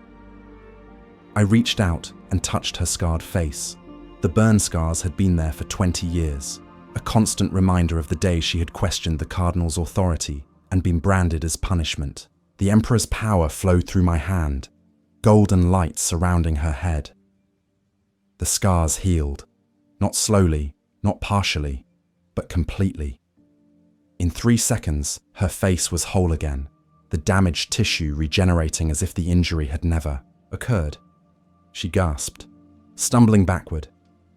Speaker 1: I reached out and touched her scarred face. The burn scars had been there for 20 years, a constant reminder of the day she had questioned the Cardinal's authority and been branded as punishment. The Emperor's power flowed through my hand, golden light surrounding her head. The scars healed, not slowly, not partially, but completely. In 3 seconds, her face was whole again, the damaged tissue regenerating as if the injury had never occurred. She gasped, stumbling backward,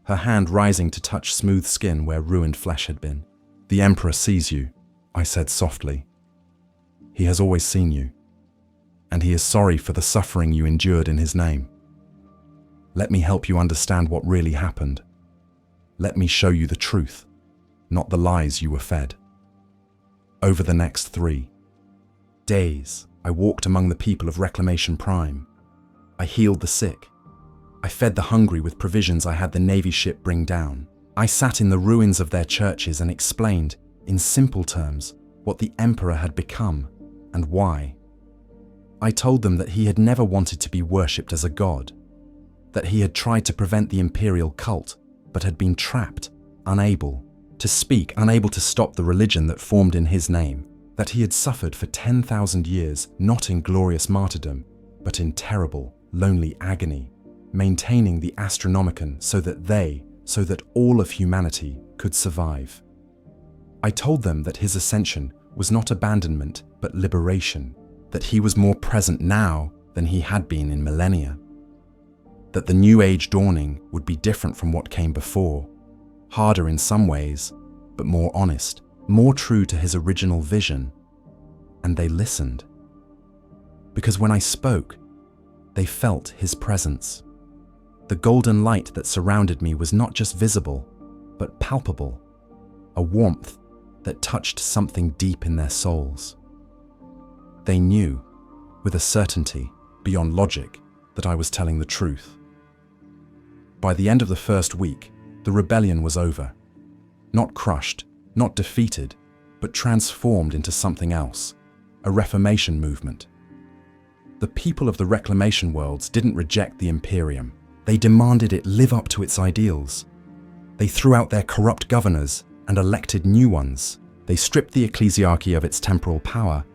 Speaker 1: her hand rising to touch smooth skin where ruined flesh had been. The Emperor sees you, I said softly. He has always seen you, and he is sorry for the suffering you endured in his name. Let me help you understand what really happened. Let me show you the truth, not the lies you were fed. Over the next 3 days, I walked among the people of Reclamation Prime. I healed the sick. I fed the hungry with provisions I had the Navy ship bring down. I sat in the ruins of their churches and explained, in simple terms, what the Emperor had become and why. I told them that he had never wanted to be worshipped as a god, that he had tried to prevent the Imperial cult, but had been trapped, unable to speak, unable to stop the religion that formed in his name, that he had suffered for 10,000 years, not in glorious martyrdom, but in terrible, lonely agony, maintaining the Astronomicon so that all of humanity could survive. I told them that his ascension was not abandonment, but liberation, that he was more present now than he had been in millennia, that the new age dawning would be different from what came before, harder in some ways, but more honest, more true to his original vision. And they listened. Because when I spoke, they felt his presence. The golden light that surrounded me was not just visible, but palpable, a warmth that touched something deep in their souls. They knew, with a certainty beyond logic, that I was telling the truth. By the end of the first week, the rebellion was over. Not crushed, not defeated, but transformed into something else, a reformation movement. The people of the Reclamation worlds didn't reject the Imperium. They demanded it live up to its ideals. They threw out their corrupt governors and elected new ones. They stripped the ecclesiarchy of its temporal power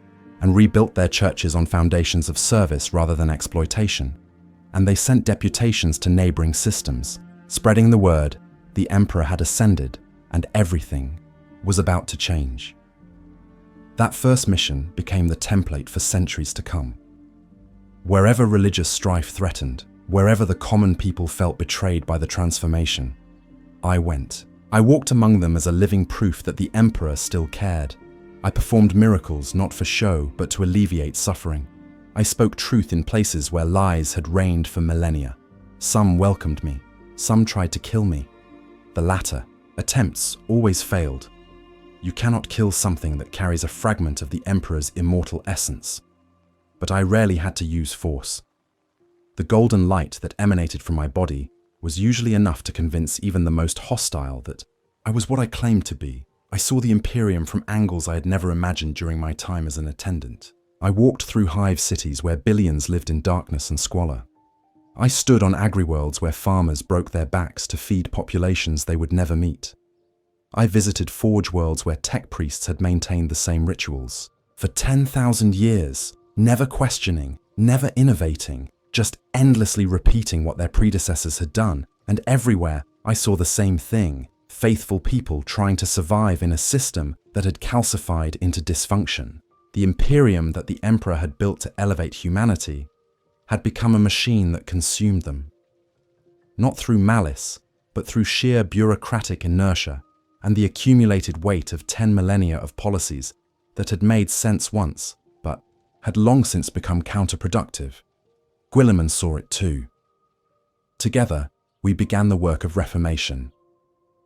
Speaker 1: and rebuilt their churches on foundations of service rather than exploitation. And they sent deputations to neighboring systems, spreading the word the Emperor had ascended and everything was about to change. That first mission became the template for centuries to come. Wherever religious strife threatened, wherever the common people felt betrayed by the transformation, I went. I walked among them as a living proof that the Emperor still cared. I performed miracles not for show, but to alleviate suffering. I spoke truth in places where lies had reigned for millennia. Some welcomed me, some tried to kill me. The latter, attempts, always failed. You cannot kill something that carries a fragment of the Emperor's immortal essence. But I rarely had to use force. The golden light that emanated from my body was usually enough to convince even the most hostile that I was what I claimed to be. I saw the Imperium from angles I had never imagined during my time as an attendant. I walked through hive cities where billions lived in darkness and squalor. I stood on agri-worlds where farmers broke their backs to feed populations they would never meet. I visited forge worlds where tech priests had maintained the same rituals. For 10,000 years, never questioning, never innovating, just endlessly repeating what their predecessors had done. And everywhere I saw the same thing, faithful people trying to survive in a system that had calcified into dysfunction. The Imperium that the Emperor had built to elevate humanity had become a machine that consumed them. Not through malice, but through sheer bureaucratic inertia and the accumulated weight of 10 millennia of policies that had made sense once, but had long since become counterproductive. Guilliman saw it too. Together, we began the work of reformation.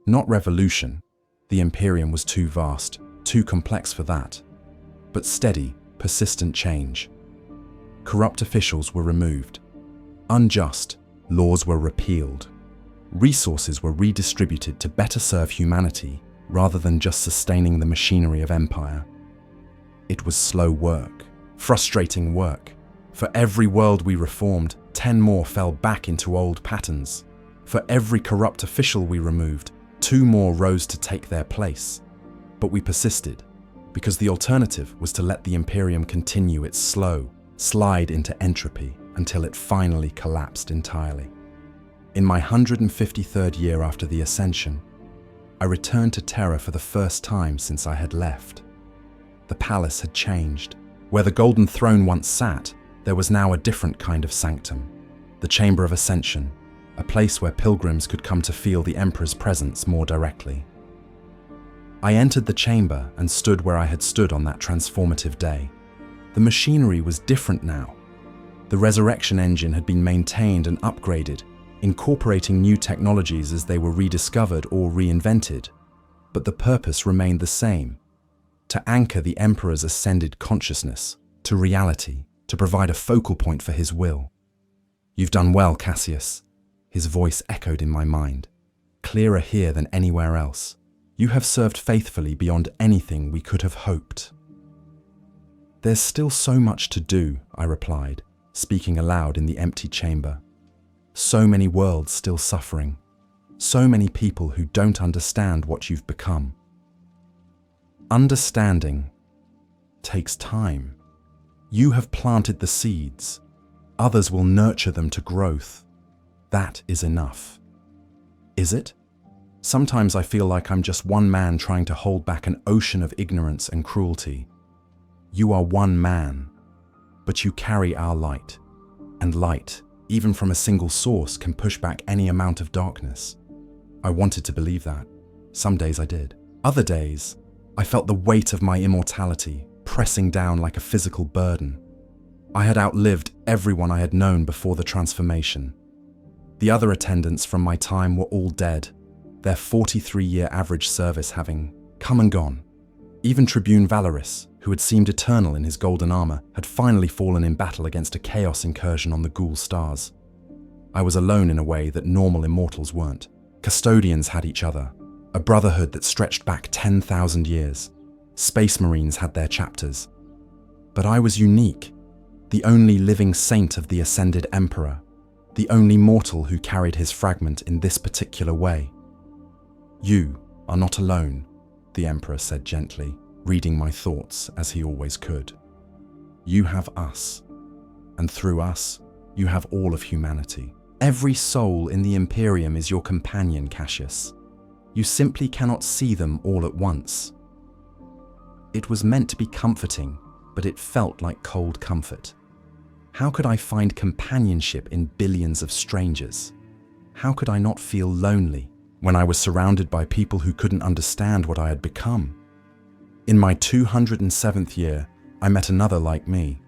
Speaker 1: Not revolution. The Imperium was too vast, too complex for that. But steady, persistent change. Corrupt officials were removed. Unjust laws were repealed. Resources were redistributed to better serve humanity rather than just sustaining the machinery of empire. It was slow work, frustrating work. For every world we reformed, 10 more fell back into old patterns. For every corrupt official we removed, 2 more rose to take their place. But we persisted, because the alternative was to let the Imperium continue its slow slide into entropy until it finally collapsed entirely. In my 153rd year after the Ascension, I returned to Terra for the first time since I had left. The palace had changed. Where the Golden Throne once sat, there was now a different kind of sanctum, the Chamber of Ascension, a place where pilgrims could come to feel the Emperor's presence more directly. I entered the chamber and stood where I had stood on that transformative day. The machinery was different now. The resurrection engine had been maintained and upgraded, incorporating new technologies as they were rediscovered or reinvented, but the purpose remained the same: to anchor the Emperor's ascended consciousness to reality, to provide a focal point for his will. "You've done well, Cassius," his voice echoed in my mind, clearer here than anywhere else. "You have served faithfully beyond anything we could have hoped." "There's still so much to do," I replied, speaking aloud in the empty chamber. "So many worlds still suffering. So many people who don't understand what you've become." Understanding takes time. You have planted the seeds. Others will nurture them to growth. That is enough. Is it? Sometimes I feel like I'm just one man trying to hold back an ocean of ignorance and cruelty. You are one man, but you carry our light. And light, even from a single source, can push back any amount of darkness. I wanted to believe that. Some days I did. Other days, I felt the weight of my immortality pressing down like a physical burden. I had outlived everyone I had known before the transformation. The other attendants from my time were all dead, their 43-year average service having come and gone. Even Tribune Valoris, who had seemed eternal in his golden armor, had finally fallen in battle against a chaos incursion on the Ghoul stars. I was alone in a way that normal immortals weren't. Custodians had each other, a brotherhood that stretched back 10,000 years. Space Marines had their chapters. But I was unique, the only living saint of the Ascended Emperor, the only mortal who carried his fragment in this particular way. "You are not alone," the Emperor said gently, reading my thoughts as he always could. "You have us, and through us, you have all of humanity. Every soul in the Imperium is your companion, Cassius. You simply cannot see them all at once." It was meant to be comforting, but it felt like cold comfort. How could I find companionship in billions of strangers? How could I not feel lonely when I was surrounded by people who couldn't understand what I had become? In my 207th year, I met another like me.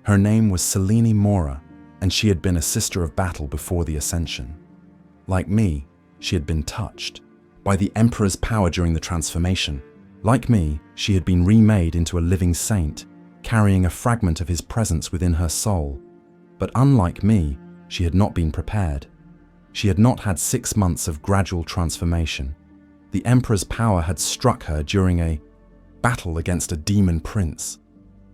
Speaker 1: Her name was Selene Mora, and she had been a sister of battle before the Ascension. Like me, she had been touched by the Emperor's power during the transformation. Like me, she had been remade into a living saint, carrying a fragment of his presence within her soul. But unlike me, she had not been prepared. She had not had 6 months of gradual transformation. The Emperor's power had struck her during a battle against a demon prince,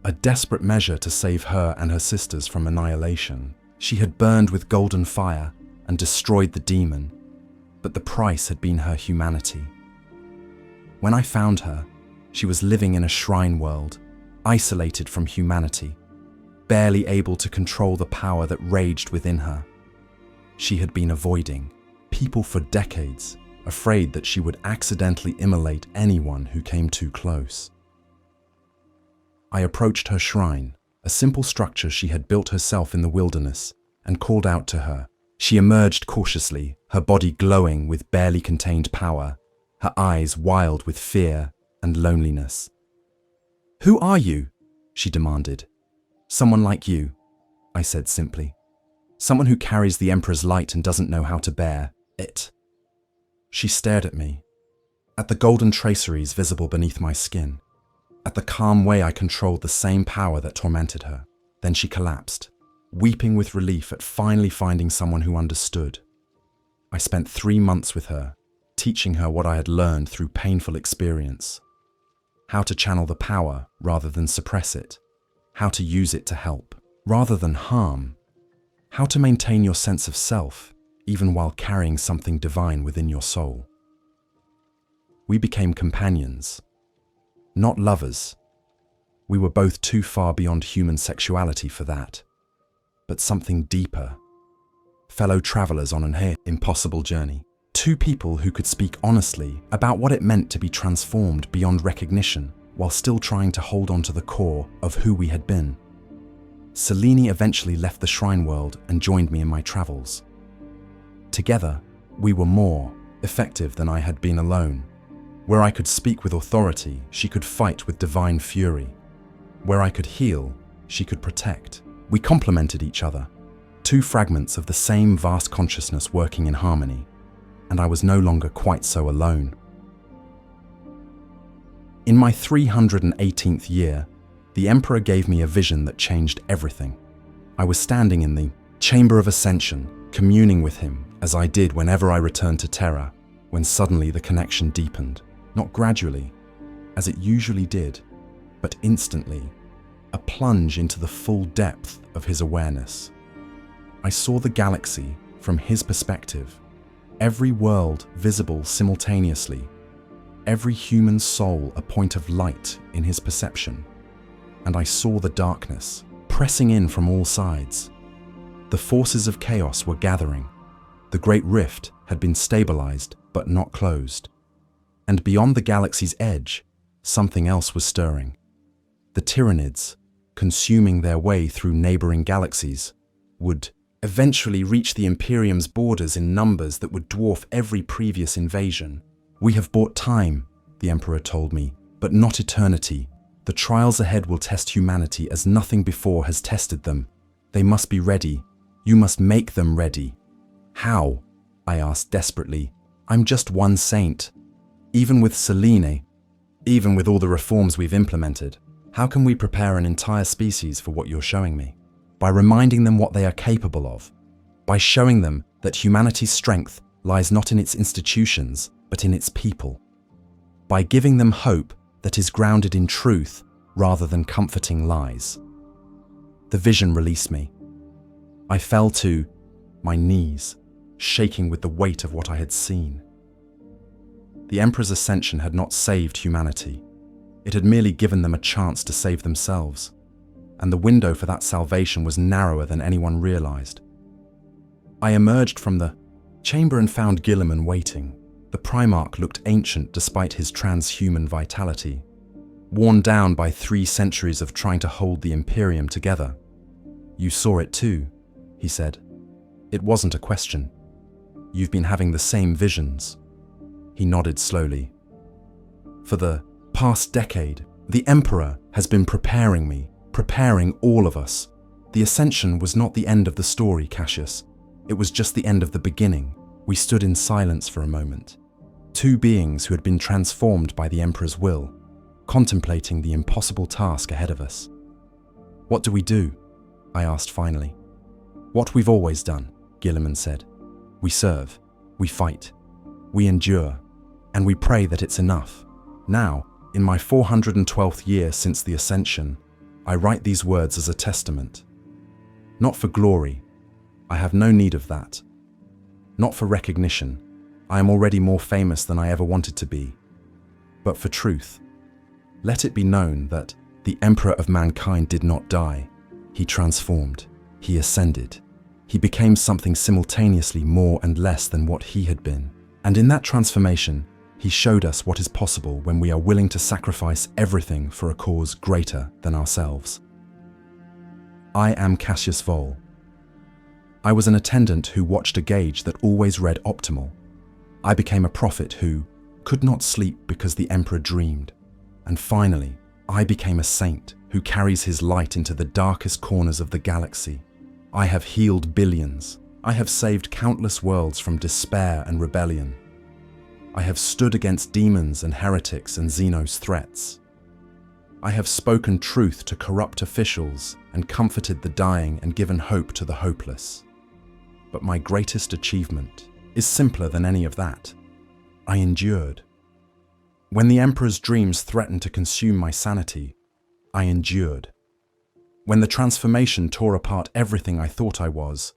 Speaker 1: a desperate measure to save her and her sisters from annihilation. She had burned with golden fire and destroyed the demon, but the price had been her humanity. When I found her, she was living in a shrine world, isolated from humanity. barely able to control the power that raged within her. She had been avoiding people for decades, afraid that she would accidentally immolate anyone who came too close. I approached her shrine, a simple structure she had built herself in the wilderness, and called out to her. She emerged cautiously, her body glowing with barely contained power, her eyes wild with fear and loneliness. "Who are you?" she demanded. "Someone like you," I said simply. "Someone who carries the Emperor's light and doesn't know how to bear it." She stared at me, at the golden traceries visible beneath my skin, at the calm way I controlled the same power that tormented her. Then she collapsed, weeping with relief at finally finding someone who understood. I spent 3 months with her, teaching her what I had learned through painful experience. How to channel the power rather than suppress it. How to use it to help rather than harm. How to maintain your sense of self, even while carrying something divine within your soul. We became companions, not lovers. We were both too far beyond human sexuality for that, but something deeper. Fellow travelers on an impossible journey. 2 people who could speak honestly about what it meant to be transformed beyond recognition while still trying to hold on to the core of who we had been. Selene eventually left the shrine world and joined me in my travels. Together, we were more effective than I had been alone. Where I could speak with authority, she could fight with divine fury. Where I could heal, she could protect. We complemented each other, 2 fragments of the same vast consciousness working in harmony, and I was no longer quite so alone. In my 318th year, the Emperor gave me a vision that changed everything. I was standing in the Chamber of Ascension, communing with him, as I did whenever I returned to Terra, when suddenly the connection deepened, not gradually, as it usually did, but instantly, a plunge into the full depth of his awareness. I saw the galaxy from his perspective, every world visible simultaneously, every human soul a point of light in his perception, and I saw the darkness pressing in from all sides. The forces of chaos were gathering. The Great Rift had been stabilized but not closed. And beyond the galaxy's edge, something else was stirring. The Tyranids, consuming their way through neighboring galaxies, would eventually reach the Imperium's borders in numbers that would dwarf every previous invasion. "We have bought time," the Emperor told me, "but not eternity. The trials ahead will test humanity as nothing before has tested them. They must be ready. You must make them ready." "How?" I asked desperately. "I'm just one saint. Even with Selene, even with all the reforms we've implemented, how can we prepare an entire species for what you're showing me?" By reminding them what they are capable of. By showing them that humanity's strength lies not in its institutions, but in its people. By giving them hope that is grounded in truth rather than comforting lies. The vision released me. I fell to my knees, shaking with the weight of what I had seen. The Emperor's ascension had not saved humanity. It had merely given them a chance to save themselves, and the window for that salvation was narrower than anyone realized. I emerged from the chamber and found Guilliman waiting. The Primarch looked ancient despite his transhuman vitality, worn down by 3 centuries of trying to hold the Imperium together. "You saw it too," he said. "It wasn't a question. You've been having the same visions." He nodded slowly. "For the past decade, the Emperor has been preparing me, preparing all of us. The Ascension was not the end of the story, Cassius. It was just the end of the beginning." We stood in silence for a moment. 2 beings who had been transformed by the Emperor's will, contemplating the impossible task ahead of us. "What do we do?" I asked finally. "What we've always done," Guilliman said. "We serve, we fight, we endure, and we pray that it's enough. Now, in my 412th year since the Ascension, I write these words as a testament. Not for glory, I have no need of that. Not for recognition, I am already more famous than I ever wanted to be. But for truth, let it be known that the Emperor of mankind did not die. He transformed. He ascended. He became something simultaneously more and less than what he had been. And in that transformation, he showed us what is possible when we are willing to sacrifice everything for a cause greater than ourselves. I am Cassius Vohl. I was an attendant who watched a gauge that always read optimal. I became a prophet who could not sleep because the Emperor dreamed. And finally, I became a saint who carries his light into the darkest corners of the galaxy. I have healed billions. I have saved countless worlds from despair and rebellion. I have stood against demons and heretics and Xenos threats. I have spoken truth to corrupt officials and comforted the dying and given hope to the hopeless. But my greatest achievement is simpler than any of that. I endured. When the Emperor's dreams threatened to consume my sanity, I endured. When the transformation tore apart everything I thought I was,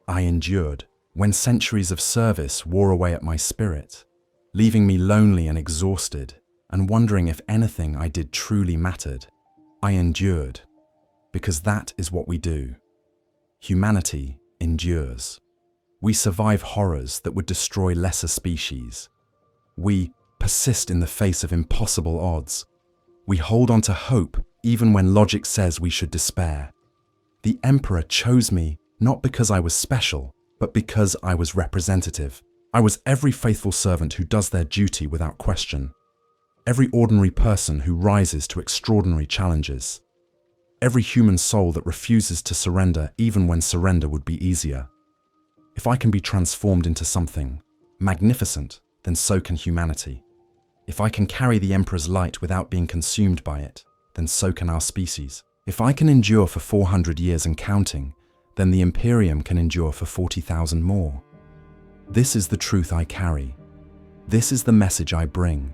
Speaker 1: I endured. When centuries of service wore away at my spirit, leaving me lonely and exhausted, and wondering if anything I did truly mattered, I endured. Because that is what we do. Humanity endures. We survive horrors that would destroy lesser species. We persist in the face of impossible odds. We hold on to hope even when logic says we should despair. The Emperor chose me not because I was special, but because I was representative. I was every faithful servant who does their duty without question. Every ordinary person who rises to extraordinary challenges. Every human soul that refuses to surrender even when surrender would be easier. If I can be transformed into something magnificent, then so can humanity. If I can carry the Emperor's light without being consumed by it, then so can our species. If I can endure for 400 years and counting, then the Imperium can endure for 40,000 more. This is the truth I carry. This is the message I bring.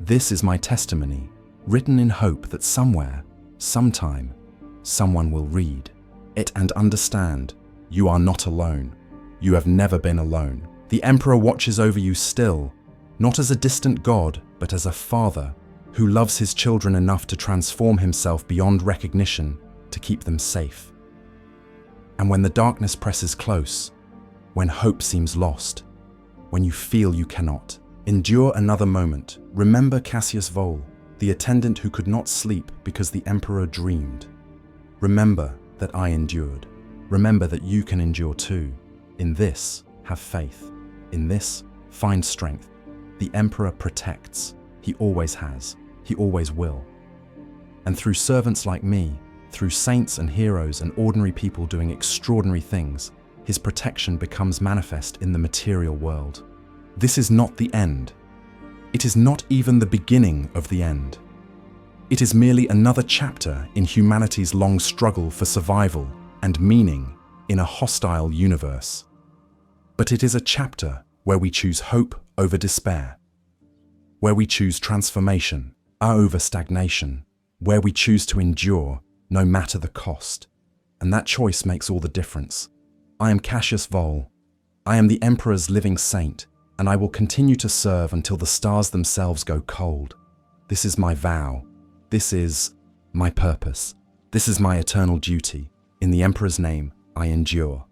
Speaker 1: This is my testimony, written in hope that somewhere, sometime, someone will read it and understand you are not alone. You have never been alone. The Emperor watches over you still, not as a distant god, but as a father who loves his children enough to transform himself beyond recognition to keep them safe. And when the darkness presses close, when hope seems lost, when you feel you cannot, endure another moment. Remember Cassius Vohl, the attendant who could not sleep because the Emperor dreamed. Remember that I endured. Remember that you can endure too. In this, have faith. In this, find strength. The Emperor protects. He always has. He always will. And through servants like me, through saints and heroes and ordinary people doing extraordinary things, his protection becomes manifest in the material world. This is not the end. It is not even the beginning of the end. It is merely another chapter in humanity's long struggle for survival and meaning in a hostile universe. But it is a chapter where we choose hope over despair, where we choose transformation over stagnation, where we choose to endure no matter the cost. And that choice makes all the difference. I am Cassius Vohl. I am the Emperor's living saint, and I will continue to serve until the stars themselves go cold. This is my vow. This is my purpose. This is my eternal duty. In the Emperor's name, I endure.